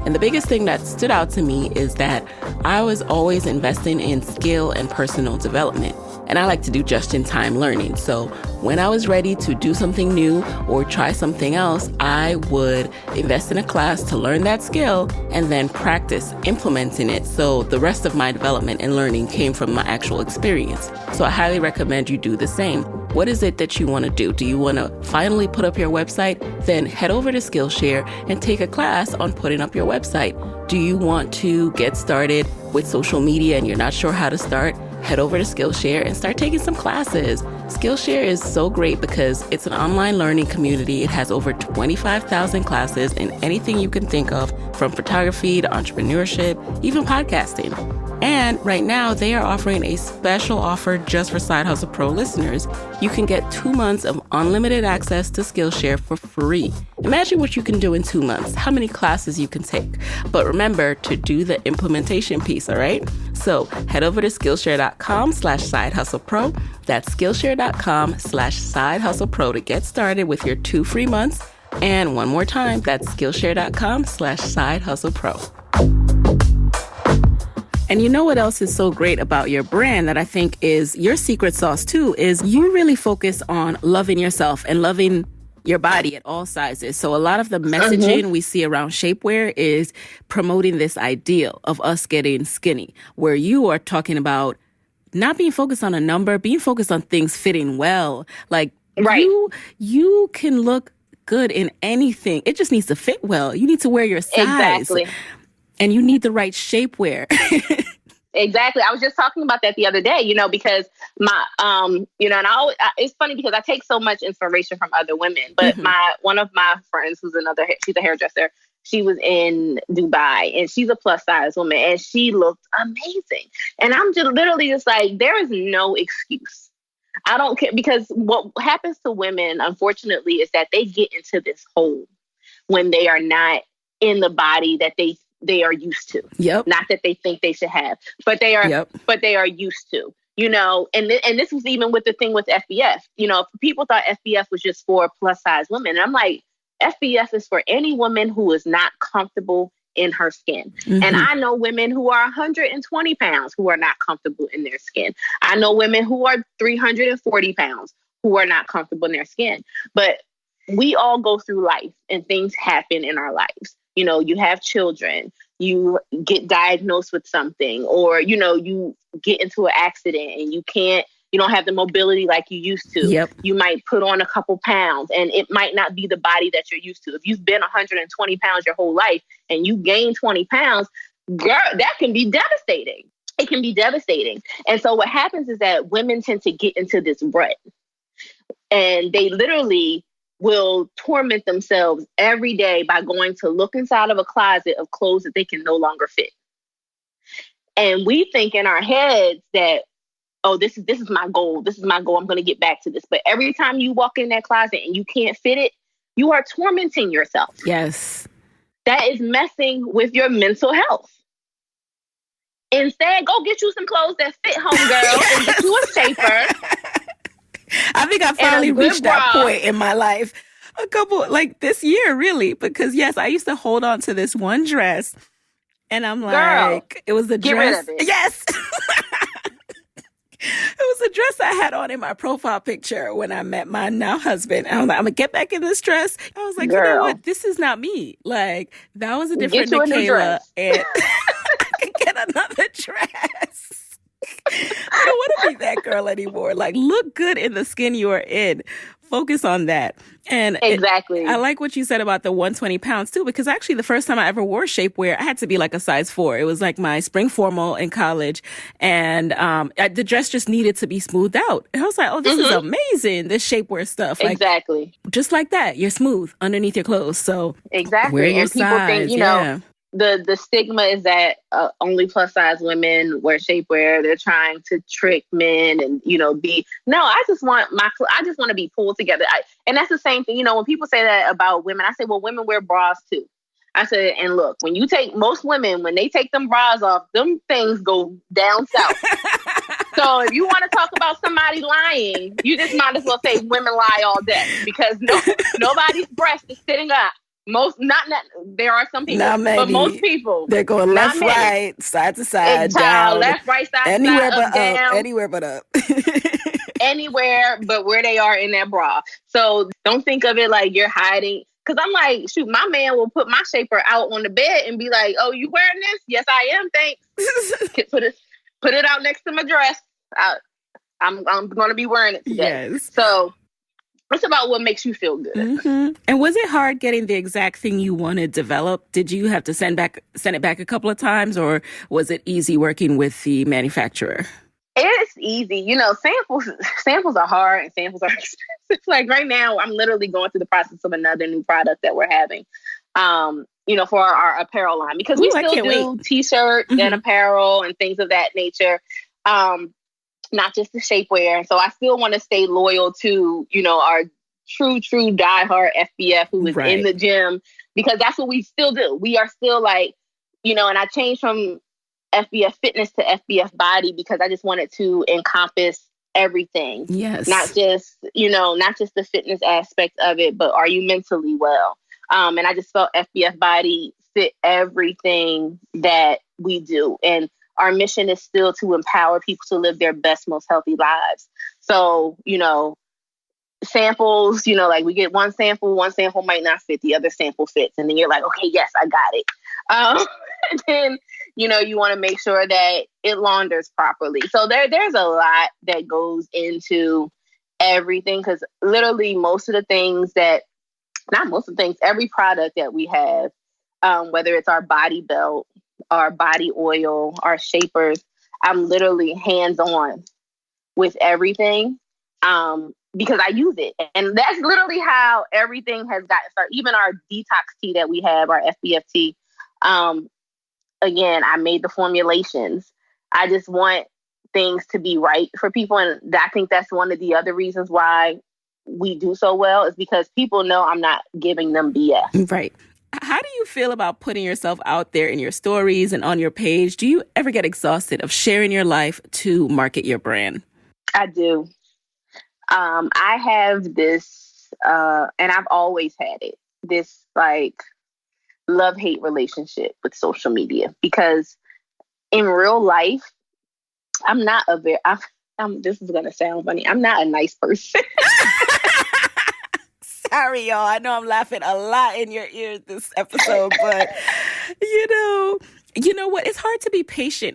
And the biggest thing that stood out to me is that I was always investing in skill and personal development. And I like to do just-in-time learning. So when I was ready to do something new or try something else, I would invest in a class to learn that skill and then practice implementing it. So the rest of my development and learning came from my actual experience. So I highly recommend you do the same. What is it that you want to do? Do you want to finally put up your website? Then head over to Skillshare and take a class on putting up your website. Do you want to get started with social media and you're not sure how to start? Head over to Skillshare and start taking some classes. Skillshare is so great because it's an online learning community. It has over 25,000 classes in anything you can think of, from photography to entrepreneurship, even podcasting. And right now, they are offering a special offer just for Side Hustle Pro listeners. You can get 2 months of unlimited access to Skillshare for free. Imagine what you can do in 2 months, how many classes you can take. But remember to do the implementation piece, all right? So head over to Skillshare.com/sidehustlepro. That's Skillshare.com/sidehustlepro to get started with your 2 free months. And one more time, that's Skillshare.com/sidehustlepro. And you know what else is so great about your brand that I think is your secret sauce too, is you really focus on loving yourself and loving your body at all sizes. So a lot of the messaging we see around shapewear is promoting this ideal of us getting skinny, where you are talking about not being focused on a number, being focused on things fitting well. Like you can look good in anything. It just needs to fit well. You need to wear your size. Exactly. And you need the right shapewear. Exactly. I was just talking about that the other day, because my, and it's funny because I take so much inspiration from other women, but one of my friends she's a hairdresser. She was in Dubai and she's a plus size woman and she looked amazing. And I'm just literally just like, there is no excuse. I don't care, because what happens to women, unfortunately, is that they get into this hole when they are not in the body that they are used to. Yep. Not that they think they should have, but they are, but they are used to, and this was even with the thing with FBF, people thought FBF was just for plus size women. And I'm like, FBF is for any woman who is not comfortable in her skin. And I know women who are 120 pounds who are not comfortable in their skin. I know women who are 340 pounds who are not comfortable in their skin, but we all go through life and things happen in our lives. You have children, you get diagnosed with something, or, you get into an accident and you don't have the mobility like you used to. Yep. You might put on a couple pounds and it might not be the body that you're used to. If you've been 120 pounds your whole life and you gain 20 pounds, girl, that can be devastating. It can be devastating. And so what happens is that women tend to get into this rut and they literally will torment themselves every day by going to look inside of a closet of clothes that they can no longer fit. And we think in our heads that, oh, this is my goal. This is my goal. I'm going to get back to this. But every time you walk in that closet and you can't fit it, you are tormenting yourself. Yes. That is messing with your mental health. Instead, go get you some clothes that fit, homegirl, and get you a shaper. I think I finally reached that point in my life this year, really, because yes, I used to hold on to this one dress and I'm like, girl, it was the get dress. Rid of it. Yes. It was a dress I had on in my profile picture when I met my now husband. And I was like, I'm going to get back in this dress. I was like, you know what? This is not me. Like, that was a different Get you a new Nikayla. dress. And I could get another dress. I don't want to be that girl anymore. Like, look good in the skin you are in. Focus on that. And exactly. I like what you said about the 120 pounds too, because actually the first time I ever wore shapewear, I had to be like a size 4. It was like my spring formal in college. And the dress just needed to be smoothed out. And I was like, oh, this is amazing. This shapewear stuff. Like, exactly. Just like that. You're smooth underneath your clothes. So exactly. wear your and people size. think, you know, the stigma is that only plus size women wear shapewear. They're trying to trick men and, you know, I just want to be pulled together. And that's the same thing. You know, when people say that about women, I say, well, women wear bras too. I said, and look, when you take most women, when they take them bras off, them things go down south. So if you want to talk about somebody lying, you just might as well say women lie all day, because nobody's breast is sitting up. There are some people, but most people, they're going left, right, side to side, down, left, right, side, anywhere side, but up, down, anywhere but up, anywhere but where they are in that bra. So don't think of it like you're hiding. Because I'm like, shoot, my man will put my shaper out on the bed and be like, "Oh, you wearing this? Yes, I am. Thanks." Put it out next to my dress. I'm going to be wearing it today. Yes. So. It's about what makes you feel good. Mm-hmm. And was it hard getting the exact thing you wanted developed? Did you have to send it back a couple of times, or was it easy working with the manufacturer? It's easy. You know, samples are hard and samples are expensive. Like right now, I'm literally going through the process of another new product that we're having, you know, for our apparel line, because we still do T-shirts and apparel and things of that nature. Not just the shapewear. And so I still want to stay loyal to, you know, our true diehard FBF who is in the gym, because that's what we still do. We are still like, you know, and I changed from FBF Fitness to FBF Body because I just wanted to encompass everything. Yes. Not just the fitness aspect of it, but are you mentally well? And I just felt FBF Body fit everything that we do. And our mission is still to empower people to live their best, most healthy lives. So, you know, samples, you know, like we get one sample might not fit, the other sample fits. And then you're like, okay, yes, I got it. And then, you know, you want to make sure that it launders properly. So there's a lot that goes into everything, because literally every product that we have, whether it's our body belt, our body oil, our shapers, I'm literally hands-on with everything because I use it. And that's literally how everything has gotten started. Even our detox tea that we have, our FBF tea, again, I made the formulations. I just want things to be right for people. And I think that's one of the other reasons why we do so well, is because people know I'm not giving them BS. Right. How do you feel about putting yourself out there in your stories and on your page? Do you ever get exhausted of sharing your life to market your brand? I do. I have this, and I've always had it, this like love-hate relationship with social media, because in real life, this is going to sound funny. I'm not a nice person. Sorry, y'all. I know I'm laughing a lot in your ears this episode, but you know what? It's hard to be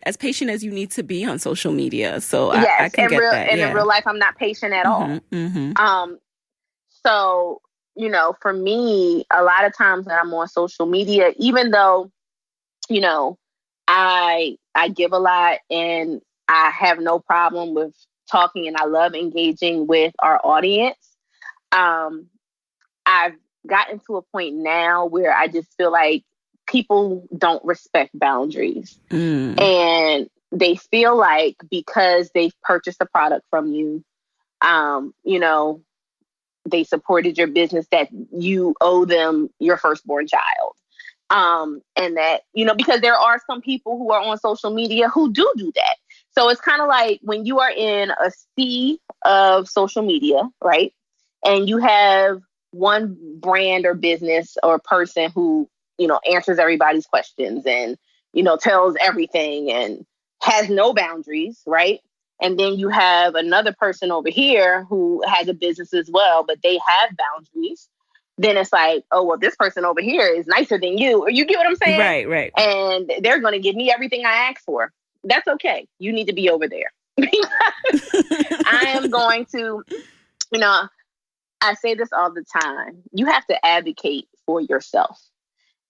as patient as you need to be on social media. So yes, I can get that. And in real life, I'm not patient at all. Mm-hmm. So, you know, for me, a lot of times when I'm on social media, even though, you know, I give a lot and I have no problem with talking and I love engaging with our audience, I've gotten to a point now where I just feel like people don't respect boundaries. And they feel like because they've purchased a product from you, you know, they supported your business, that you owe them your firstborn child. And that, you know, because there are some people who are on social media who do that. So it's kind of like when you are in a sea of social media, right? And you have one brand or business or person who, you know, answers everybody's questions and, you know, tells everything and has no boundaries, right? And then you have another person over here who has a business as well, but they have boundaries. Then it's like, oh, well, this person over here is nicer than you. Or you get what I'm saying? Right, right. And they're going to give me everything I ask for. That's okay. You need to be over there. I am going to, I say this all the time. You have to advocate for yourself.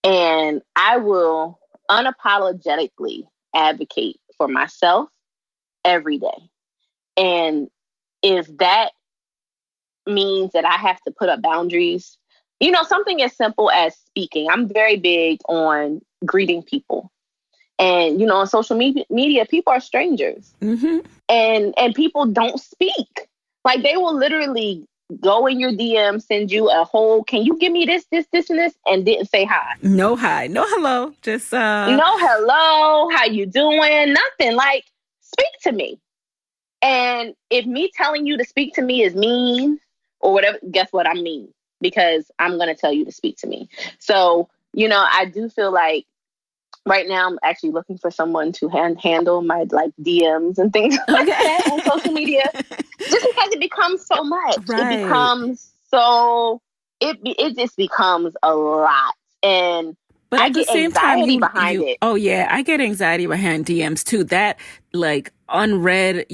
And I will unapologetically advocate for myself every day. And if that means that I have to put up boundaries, something as simple as speaking. I'm very big on greeting people. And, on social media, people are strangers. Mm-hmm. And people don't speak. Like, they will literally go in your DM, send you a whole, can you give me this, and this, and didn't say hi. No hi, no hello, just no hello, how you doing? Nothing. Like, speak to me. And if me telling you to speak to me is mean or whatever, guess what? I'm mean, because I'm going to tell you to speak to me. So, I do feel like right now I'm actually looking for someone to handle my DMs and things like that on social media, just because it becomes so much. Right. It becomes so, it just becomes a lot. And but I at the get same anxiety time, behind it. Oh yeah, I get anxiety behind DMs too. That unread,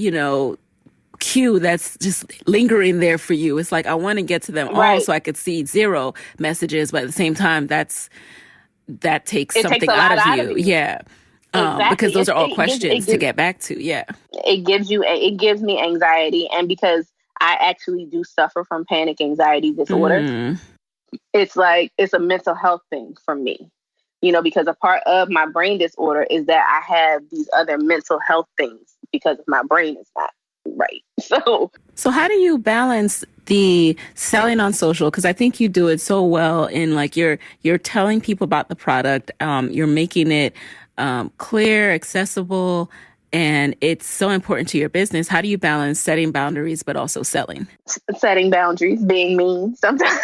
queue that's just lingering there for you. It's like, I want to get to them all so I could see 0 messages, but at the same time, that takes something out of you. Yeah. Exactly. Because those are all questions to get back to. Yeah. It gives me anxiety. And because I actually do suffer from panic anxiety disorder, it's like, it's a mental health thing for me, because a part of my brain disorder is that I have these other mental health things because my brain is not right. So how do you balance the selling on social? Because I think you do it so well in you're telling people about the product, you're making it clear, accessible, and it's so important to your business. How do you balance setting boundaries but also selling? Setting boundaries, being mean sometimes.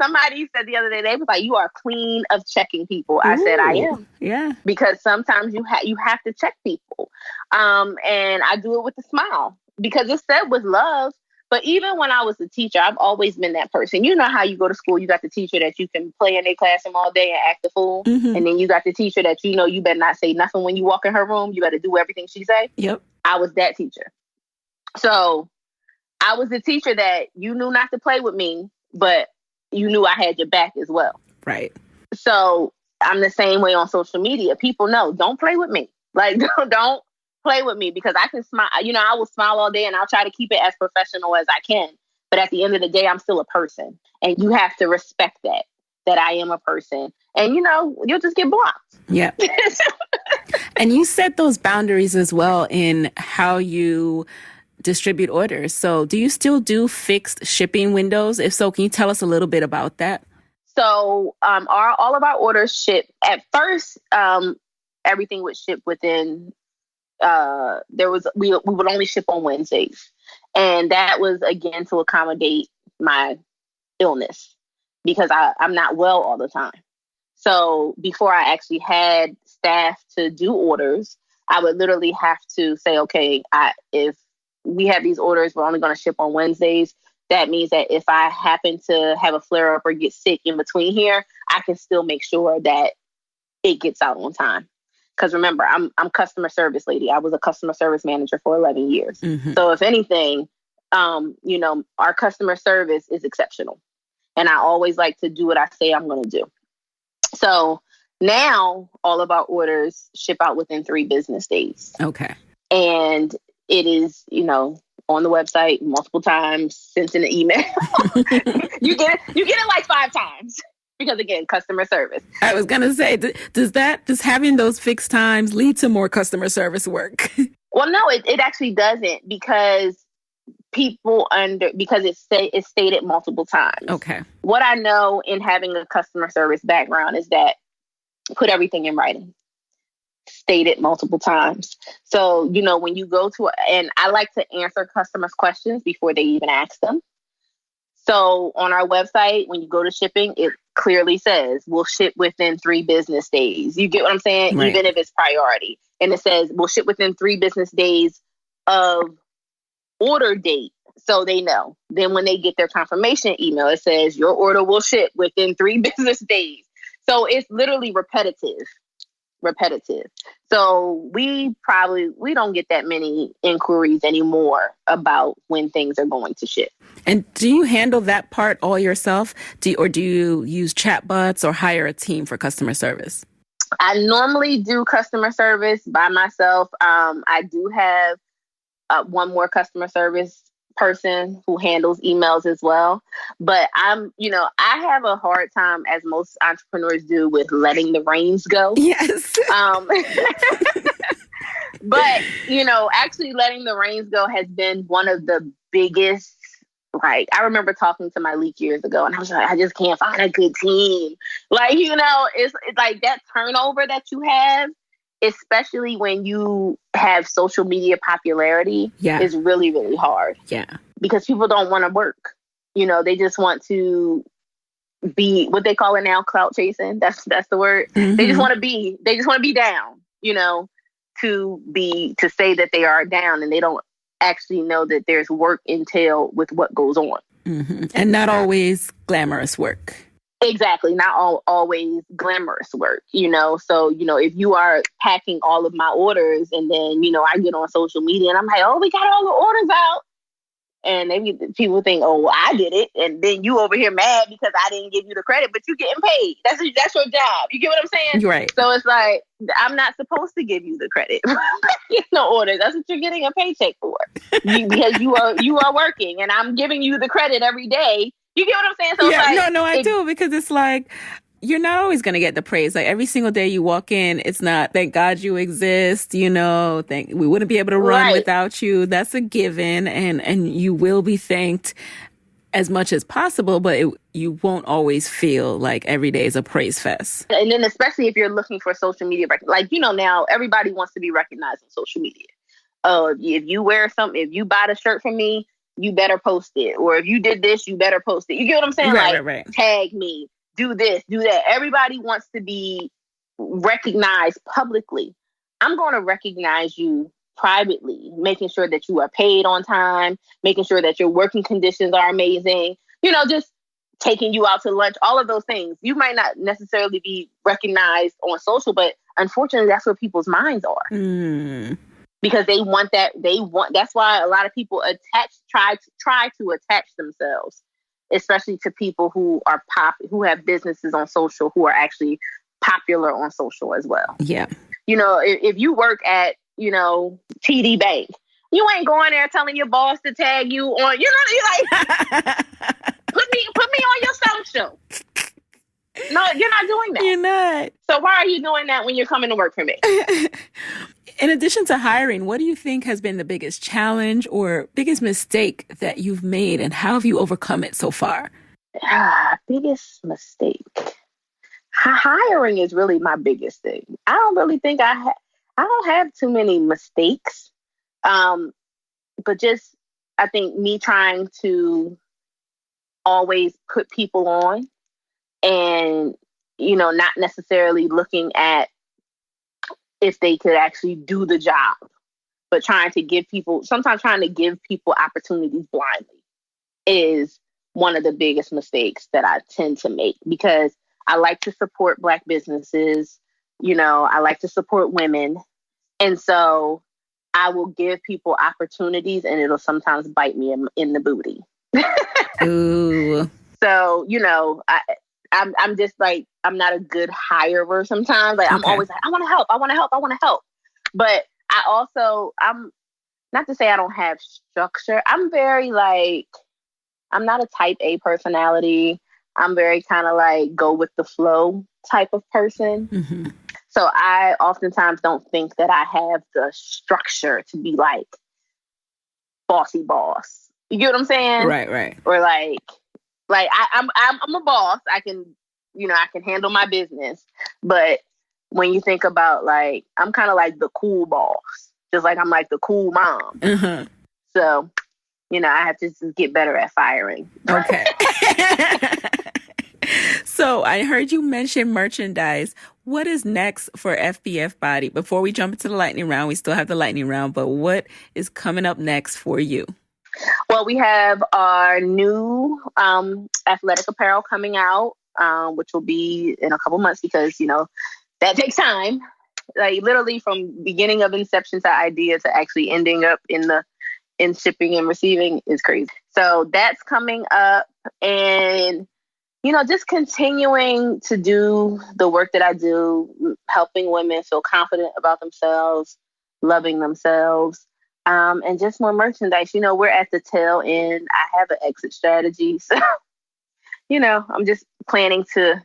Somebody said the other day, they was like, you are queen of checking people. I said, I am. Yeah. Because sometimes you have to check people. And I do it with a smile because it's said with love. But even when I was a teacher, I've always been that person. You know how you go to school, you got the teacher that you can play in their classroom all day and act a fool. Mm-hmm. And then you got the teacher that you better not say nothing when you walk in her room. You got to do everything she say. Yep. I was that teacher. So I was the teacher that you knew not to play with me, but you knew I had your back as well. Right. So I'm the same way on social media. People know, don't play with me. Like, don't play with me, because I can smile. I will smile all day and I'll try to keep it as professional as I can. But at the end of the day, I'm still a person. And you have to respect that I am a person. And, you'll just get blocked. Yeah. And you set those boundaries as well in how you distribute orders. So do you still do fixed shipping windows? If so, can you tell us a little bit about that? So all of our orders ship at first. Everything would ship within. We would only ship on Wednesdays, and that was again to accommodate my illness because I'm not well all the time. So before I actually had staff to do orders, I would literally have to say, okay, if we have these orders, we're only going to ship on Wednesdays. That means that if I happen to have a flare up or get sick in between here, I can still make sure that it gets out on time. Because remember, I'm customer service lady. I was a customer service manager for 11 years. Mm-hmm. So if anything, our customer service is exceptional. And I always like to do what I say I'm going to do. So now all of our orders ship out within 3 business days. Okay. And it is, on the website multiple times, sent in an email. You get it like 5 times. Because again, customer service. I was going to say, does having those fixed times lead to more customer service work? Well, no, it actually doesn't, because it's stated multiple times. Okay. What I know in having a customer service background is that put everything in writing. Stated multiple times. So, when you go to, and I like to answer customers' questions before they even ask them. So on our website, when you go to shipping, it clearly says we'll ship within 3 business days. You get what I'm saying? Right. Even if it's priority. and it says we'll ship within 3 business days of order date. So they know. Then when they get their confirmation email, it says your order will ship within 3 business days. So it's literally repetitive. So we don't get that many inquiries anymore about when things are going to ship. And do you handle that part all yourself? Or do you use chatbots or hire a team for customer service? I normally do customer service by myself. I do have one more customer service person who handles emails as well. But I have a hard time, as most entrepreneurs do, with letting the reins go. Yes. But, actually letting the reins go has been one of the biggest, I remember talking to my leak years ago and I was like, I just can't find a good team. It's like that turnover that you have, especially when you have social media popularity, is really, really hard. Yeah. Because people don't want to work. They just want to be what they call it now, clout chasing. That's the word. Mm-hmm. They just want to be down, to say that they are down, and they don't actually know that there's work entailed with what goes on. Mm-hmm. And not always glamorous work. Exactly. Not always glamorous work, So, if you are packing all of my orders and then, I get on social media and I'm like, oh, we got all the orders out. And maybe people think, oh, well, I did it. And then you over here mad because I didn't give you the credit, but you're getting paid. That's your job. You get what I'm saying? Right. So it's like, I'm not supposed to give you the credit. No orders. That's what you're getting a paycheck for. Because you are working and I'm giving you the credit every day. You get what I'm saying? So I do, because it's like, you're not always going to get the praise. Like every single day you walk in, it's not, thank God you exist, we wouldn't be able to run without you. That's a given. And you will be thanked as much as possible, but you won't always feel like every day is a praise fest. And then especially if you're looking for social media, now everybody wants to be recognized on social media. If you wear something, if you buy the shirt from me, you better post it. Or if you did this, you better post it. You get what I'm saying? Right. Tag me. Do this, do that. Everybody wants to be recognized publicly. I'm going to recognize you privately, making sure that you are paid on time, making sure that your working conditions are amazing, just taking you out to lunch, all of those things. You might not necessarily be recognized on social, but unfortunately, that's where people's minds are. Mm. Because they want that. That's why a lot of people try to attach themselves, especially to people who are who have businesses on social, who are actually popular on social as well. Yeah. If you work at, TD Bank, you ain't going there telling your boss to tag you on, you're like, put me on your social. No, you're not doing that. You're not. So why are you doing that when you're coming to work for me? In addition to hiring, what do you think has been the biggest challenge or biggest mistake that you've made, and how have you overcome it so far? Biggest mistake. Hiring is really my biggest thing. I don't really think I don't have too many mistakes. But just, I think me trying to always put people on and, not necessarily looking at if they could actually do the job, but sometimes trying to give people opportunities blindly is one of the biggest mistakes that I tend to make, because I like to support Black businesses. I like to support women. And so I will give people opportunities and it'll sometimes bite me in the booty. Ooh. So, I'm just like, I'm not a good hirer sometimes. Like, I'm always like, I want to help. But I'm not to say I don't have structure. I'm very I'm not a type A personality. I'm very kind of go with the flow type of person. Mm-hmm. So I oftentimes don't think that I have the structure to be bossy boss. You get what I'm saying? Right. Or I'm a boss. I can handle my business. But when you think about I'm kind of like the cool boss, just like I'm like the cool mom. Mm-hmm. So, I have to just get better at firing. Okay. So I heard you mention merchandise. What is next for FBF Body? Before we jump into the lightning round, we still have the lightning round, but what is coming up next for you? Well, we have our new athletic apparel coming out, which will be in a couple months because, that takes time. Like literally from beginning of inception to idea to actually ending up in shipping and receiving is crazy. So that's coming up, and just continuing to do the work that I do, helping women feel confident about themselves, loving themselves, and just more merchandise. We're at the tail end. I have an exit strategy. So, I'm just planning to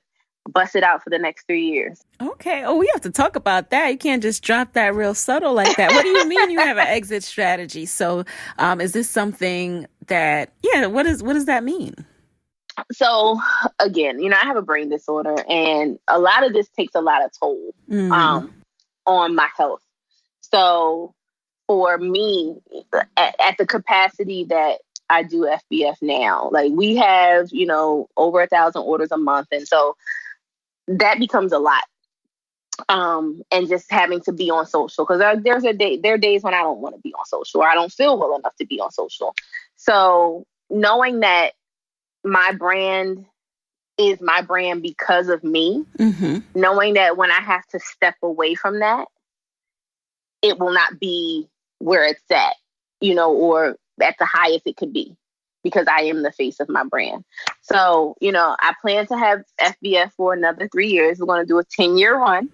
bust it out for the next 3 years. Okay. Oh, we have to talk about that. You can't just drop that real subtle like that. What do you mean you have an exit strategy? So is this something that, what does that mean? So again, I have a brain disorder, and a lot of this takes a lot of toll on my health. So for me, at the capacity that I do FBF now, like we have, over 1,000 orders a month. And so that becomes a lot. And just having to be on social, because there are days when I don't want to be on social, or I don't feel well enough to be on social. So knowing that my brand is my brand because of me, knowing that when I have to step away from that, it will not be where it's at, or at the highest it could be, because I am the face of my brand. So, I plan to have FBF for another 3 years. We're going to do a 10-year run.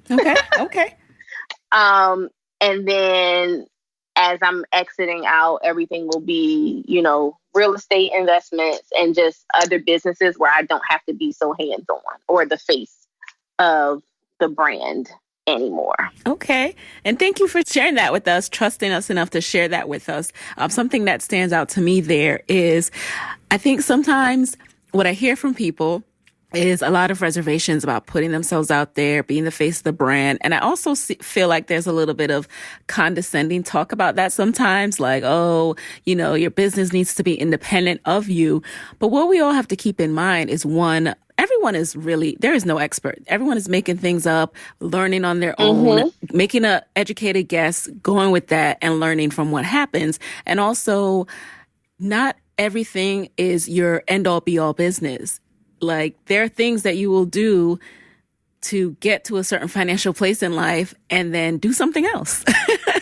Okay. And then as I'm exiting out, everything will be, real estate investments and just other businesses where I don't have to be so hands-on or the face of the brand anymore. Okay. And thank you for sharing that with us, trusting us enough to share that with us. Something that stands out to me there is, I think sometimes what I hear from people is a lot of reservations about putting themselves out there, being the face of the brand. And I also feel like there's a little bit of condescending talk about that sometimes, like, oh, your business needs to be independent of you. But what we all have to keep in mind is, one, there is no expert. Everyone is making things up, learning on their own, making an educated guess, going with that and learning from what happens. And also, not everything is your end all be all business. Like, there are things that you will do to get to a certain financial place in life and then do something else.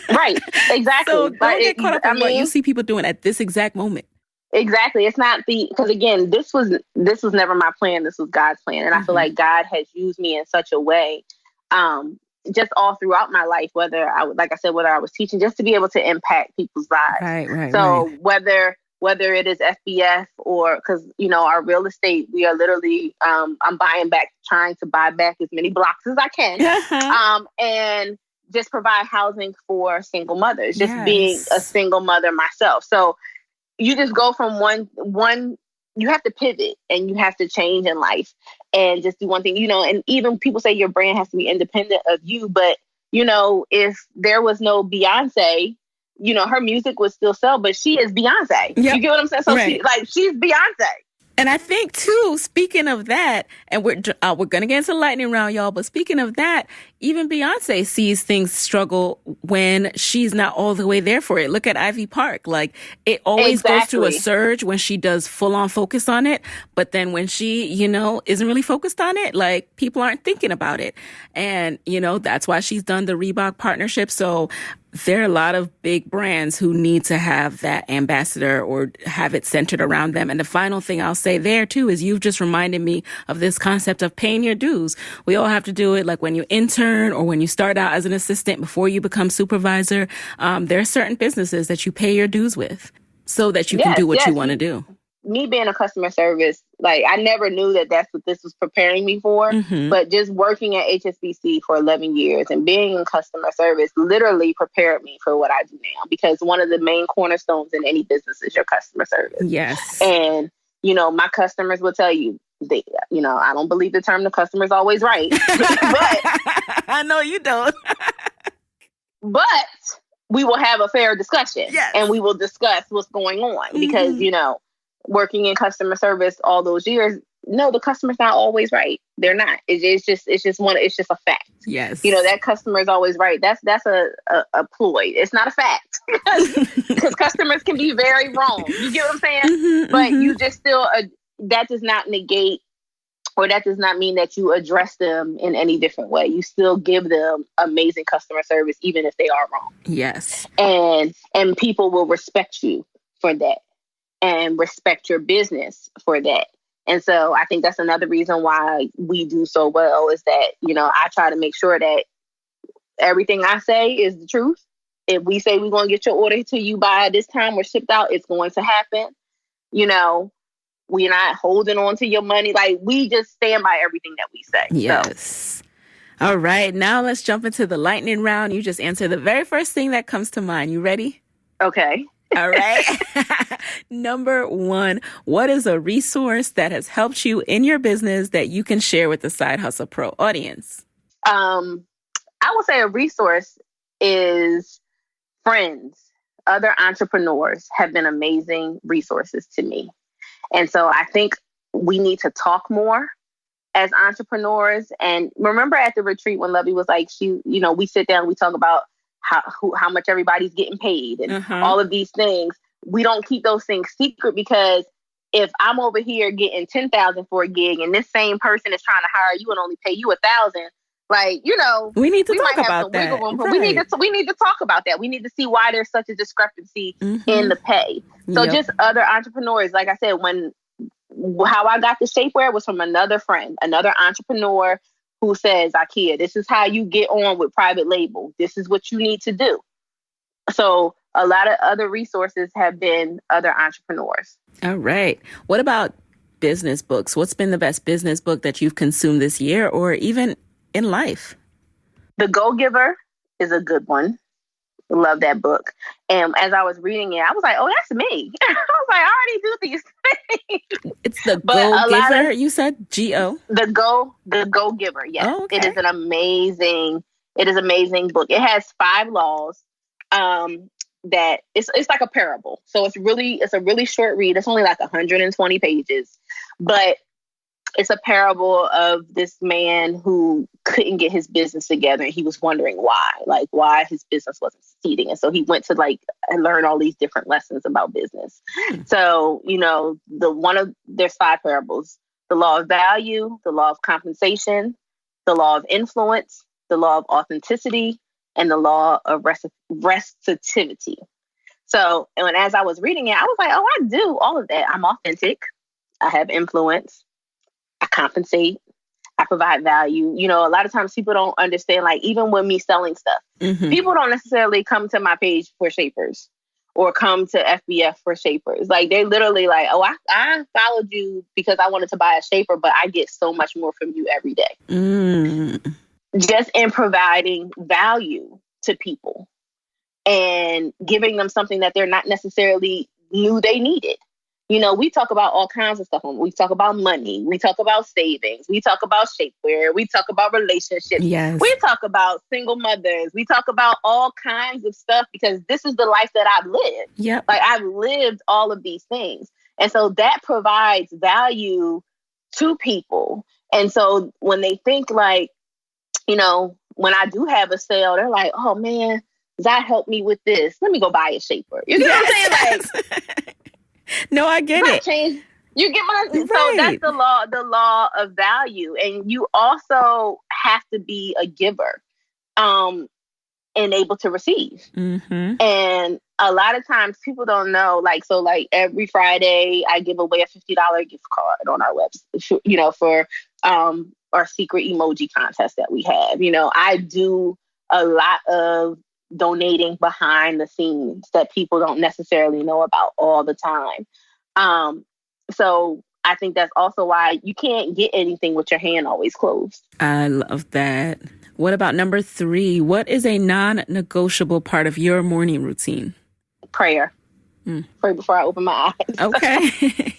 Right. Exactly. So don't get caught up in what you see people doing at this exact moment. Exactly. It's not because again, this was never my plan. This was God's plan. And I feel like God has used me in such a way, just all throughout my life, whether I was teaching, just to be able to impact people's lives. Right. So whether it is FBF or because, our real estate, we are literally, I'm trying to buy back as many blocks as I can. And just provide housing for single mothers, just being a single mother myself. So you just go from one, you have to pivot and you have to change in life and just do one thing, and even people say your brand has to be independent of you. But, if there was no Beyonce, her music would still sell, but she is Beyonce. Yep. You get what I'm saying? So she's Beyonce. And I think too, speaking of that, and we're going to get into the lightning round, y'all, but speaking of that, even Beyonce sees things struggle when she's not all the way there for it. Look at Ivy Park. Like, it always goes through a surge when she does full on focus on it. But then when she, isn't really focused on it, like, people aren't thinking about it. And, that's why she's done the Reebok partnership. So there are a lot of big brands who need to have that ambassador or have it centered around them. And the final thing I'll say there too is you've just reminded me of this concept of paying your dues. We all have to do it, like when you intern or when you start out as an assistant before you become supervisor. There are certain businesses that you pay your dues with so that you can do what you want to do. Me being a customer service, like, I never knew that that's what this was preparing me for. But just working at HSBC for 11 years and being in customer service literally prepared me for what I do now, because one of the main cornerstones in any business is your customer service. Yes. And, my customers will tell you, I don't believe the term the customer's always right. But I know you don't. But we will have a fair discussion. Yes. And we will discuss what's going on because, working in customer service all those years, no, the customer's not always right. They're not. It's just a fact. Yes. That customer is always right. That's a ploy. It's not a fact because customers can be very wrong. You get what I'm saying? Mm-hmm, but you just still, that does not negate, or that does not mean that you address them in any different way. You still give them amazing customer service, even if they are wrong. Yes. And people will respect you for that and respect your business for that. And so I think that's another reason why we do so well is that, I try to make sure that everything I say is the truth. If we say we're going to get your order to you by this time or shipped out, it's going to happen. We're not holding on to your money. Like, we just stand by everything that we say. Yes. So. All right. Now let's jump into the lightning round. You just answer the very first thing that comes to mind. You ready? Okay. All right. Number 1, what is a resource that has helped you in your business that you can share with the Side Hustle Pro audience? I would say a resource is friends. Other entrepreneurs have been amazing resources to me. And so I think we need to talk more as entrepreneurs. And remember at the retreat when Lovey was like, we sit down, we talk about how much everybody's getting paid and all of these things. We don't keep those things secret, because if I'm over here getting $10,000 for a gig and this same person is trying to hire you and only pay you $1,000, we need to talk about that. Right. We need to talk about that. We need to see why there's such a discrepancy in the pay. So just other entrepreneurs, like I said, how I got the shapewear was from another friend, another entrepreneur who says, Zakia, this is how you get on with private label. This is what you need to do. So a lot of other resources have been other entrepreneurs. All right. What about business books? What's been the best business book that you've consumed this year or even in life? The Go-Giver is a good one. Love that book. And as I was reading it, I was like, oh, that's me. I was like, I already do these things. It's the Go-Giver, you said? G-O? The Go-Giver, yes. Oh, okay. It is an amazing book. It has 5 laws that it's like a parable. So it's a really short read. It's only like 120 pages. But it's a parable of this man who couldn't get his business together. And he was wondering why his business wasn't succeeding. And so he went to learn all these different lessons about business. So, there's 5 parables: the law of value, the law of compensation, the law of influence, the law of authenticity, and the law of receptivity. So, and as I was reading it, I was like, oh, I do all of that. I'm authentic. I have influence. I compensate. I provide value. A lot of times people don't understand, even with me selling stuff, people don't necessarily come to my page for shapers or come to FBF for shapers. They're literally like, oh, I followed you because I wanted to buy a shaper, but I get so much more from you every day. Just in providing value to people and giving them something that they're not necessarily knew they needed. We talk about all kinds of stuff. We talk about money. We talk about savings. We talk about shapewear. We talk about relationships. Yes. We talk about single mothers. We talk about all kinds of stuff because this is the life that I've lived. Yep. I've lived all of these things. And so that provides value to people. And so when they think when I do have a sale, they're like, oh man, that helped me with this. Let me go buy a shaper. You know what I'm saying? No, I get it. You get my right. So that's the law of value. And you also have to be a giver and able to receive. And a lot of times people don't know, every Friday I give away a $50 gift card on our website, for our secret emoji contest that we have. I do a lot of donating behind the scenes that people don't necessarily know about all the time. So I think that's also why you can't get anything with your hand always closed. I love that. What about number 3? What is a non-negotiable part of your morning routine? Prayer. Pray before I open my eyes. Okay.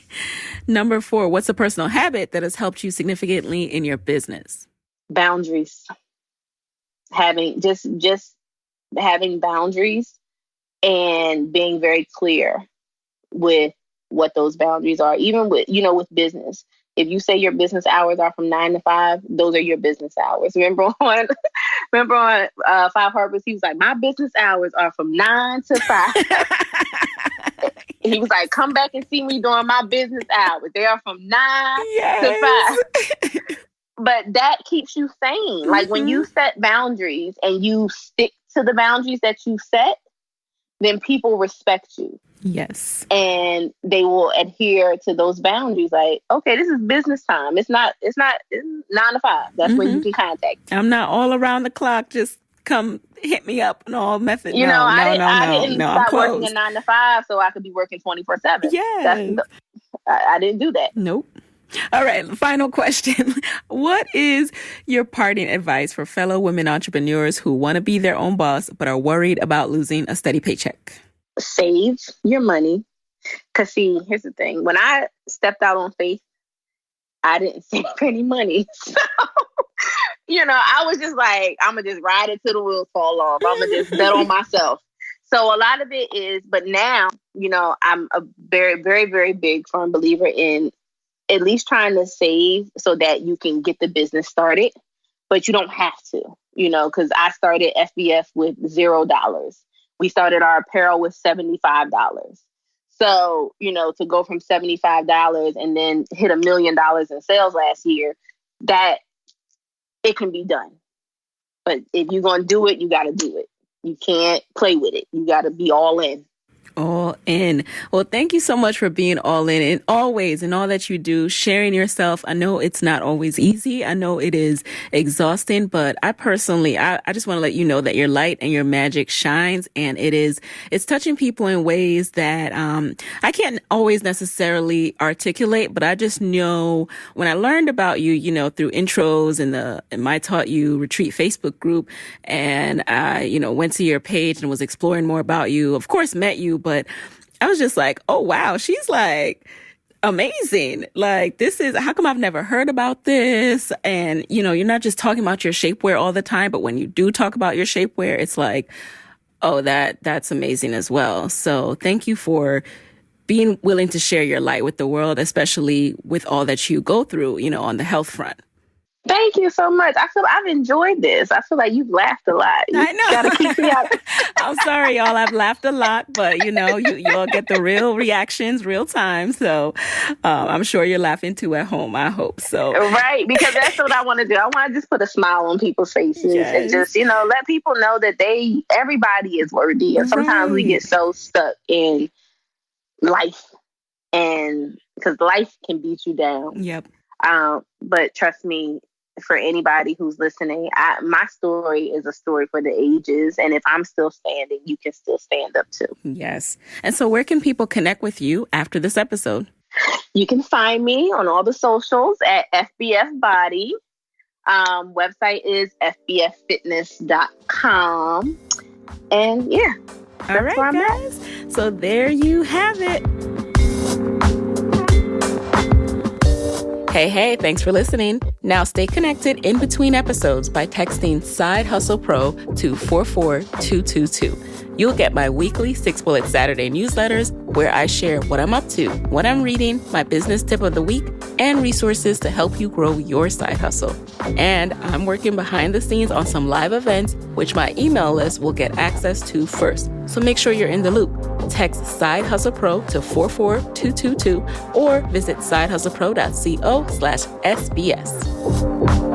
Number 4, what's a personal habit that has helped you significantly in your business? Boundaries. Having boundaries and being very clear with what those boundaries are, even with business. If you say your business hours are from 9 to 5, those are your business hours. Remember on Five Harvest, he was like, my business hours are from 9 to 5. He was like, come back and see me during my business hours. They are from 9 to 5. But that keeps you sane. Like when you set boundaries and you stick to the boundaries that you set, then people respect you. Yes. And they will adhere to those boundaries. Like, okay, this is business time. It's 9 to 5. That's when you can contact me. I'm not all around the clock. Just come hit me up and all method. I didn't start working at 9 to 5 so I could be working 24/7. Yes. I didn't do that. Nope. All right. Final question. What is your parting advice for fellow women entrepreneurs who want to be their own boss, but are worried about losing a steady paycheck? Save your money. Because see, here's the thing. When I stepped out on faith, I didn't save any money. So, I was just like, I'm going to just ride it till the wheels fall off. I'm going to just bet on myself. So a lot of it is, but now, I'm a very, very, very big firm believer in at least trying to save so that you can get the business started, but you don't have to, because I started FBF with $0. We started our apparel with $75. So, to go from $75 and then hit $1 million in sales last year, that it can be done. But if you're going to do it, you got to do it. You can't play with it. You got to be all in. All in. Well, thank you so much for being all in always in all that you do, sharing yourself. I know it's not always easy. I know it is exhausting, but I personally, I just want to let you know that your light and your magic shines, and it's touching people in ways that I can't always necessarily articulate, but I just know when I learned about you, through intros in my Taught You Retreat Facebook group, and I, went to your page and was exploring more about you, of course, met you, but I was just like, oh, wow, she's like amazing. Like, how come I've never heard about this? And, you're not just talking about your shapewear all the time, but when you do talk about your shapewear, it's like, oh, that's amazing as well. So thank you for being willing to share your light with the world, especially with all that you go through, on the health front. Thank you so much. I feel I've enjoyed this. I feel like you've laughed a lot. I know. Gotta keep me out. I'm sorry, y'all. I've laughed a lot, but you all get the real reactions, real time. So I'm sure you're laughing too at home. I hope so. Right, because that's what I want to do. I want to just put a smile on people's faces and just let people know that everybody is worthy. And sometimes we get so stuck in life, and because life can beat you down. Yep. But trust me, for anybody who's listening, my story is a story for the ages. And if I'm still standing, you can still stand up too. Yes. And so where can people connect with you after this episode? You can find me on all the socials at FBF Body. Website is FBFFitness.com. And yeah. All right, guys. So there you have it. Hey, thanks for listening. Now stay connected in between episodes by texting Side Hustle Pro to 44222. You'll get my weekly 6 Bullet Saturday newsletters where I share what I'm up to, what I'm reading, my business tip of the week, and resources to help you grow your side hustle. And I'm working behind the scenes on some live events, which my email list will get access to first. So make sure you're in the loop. Text Side Hustle Pro to 44222 or visit sidehustlepro.co/SBS.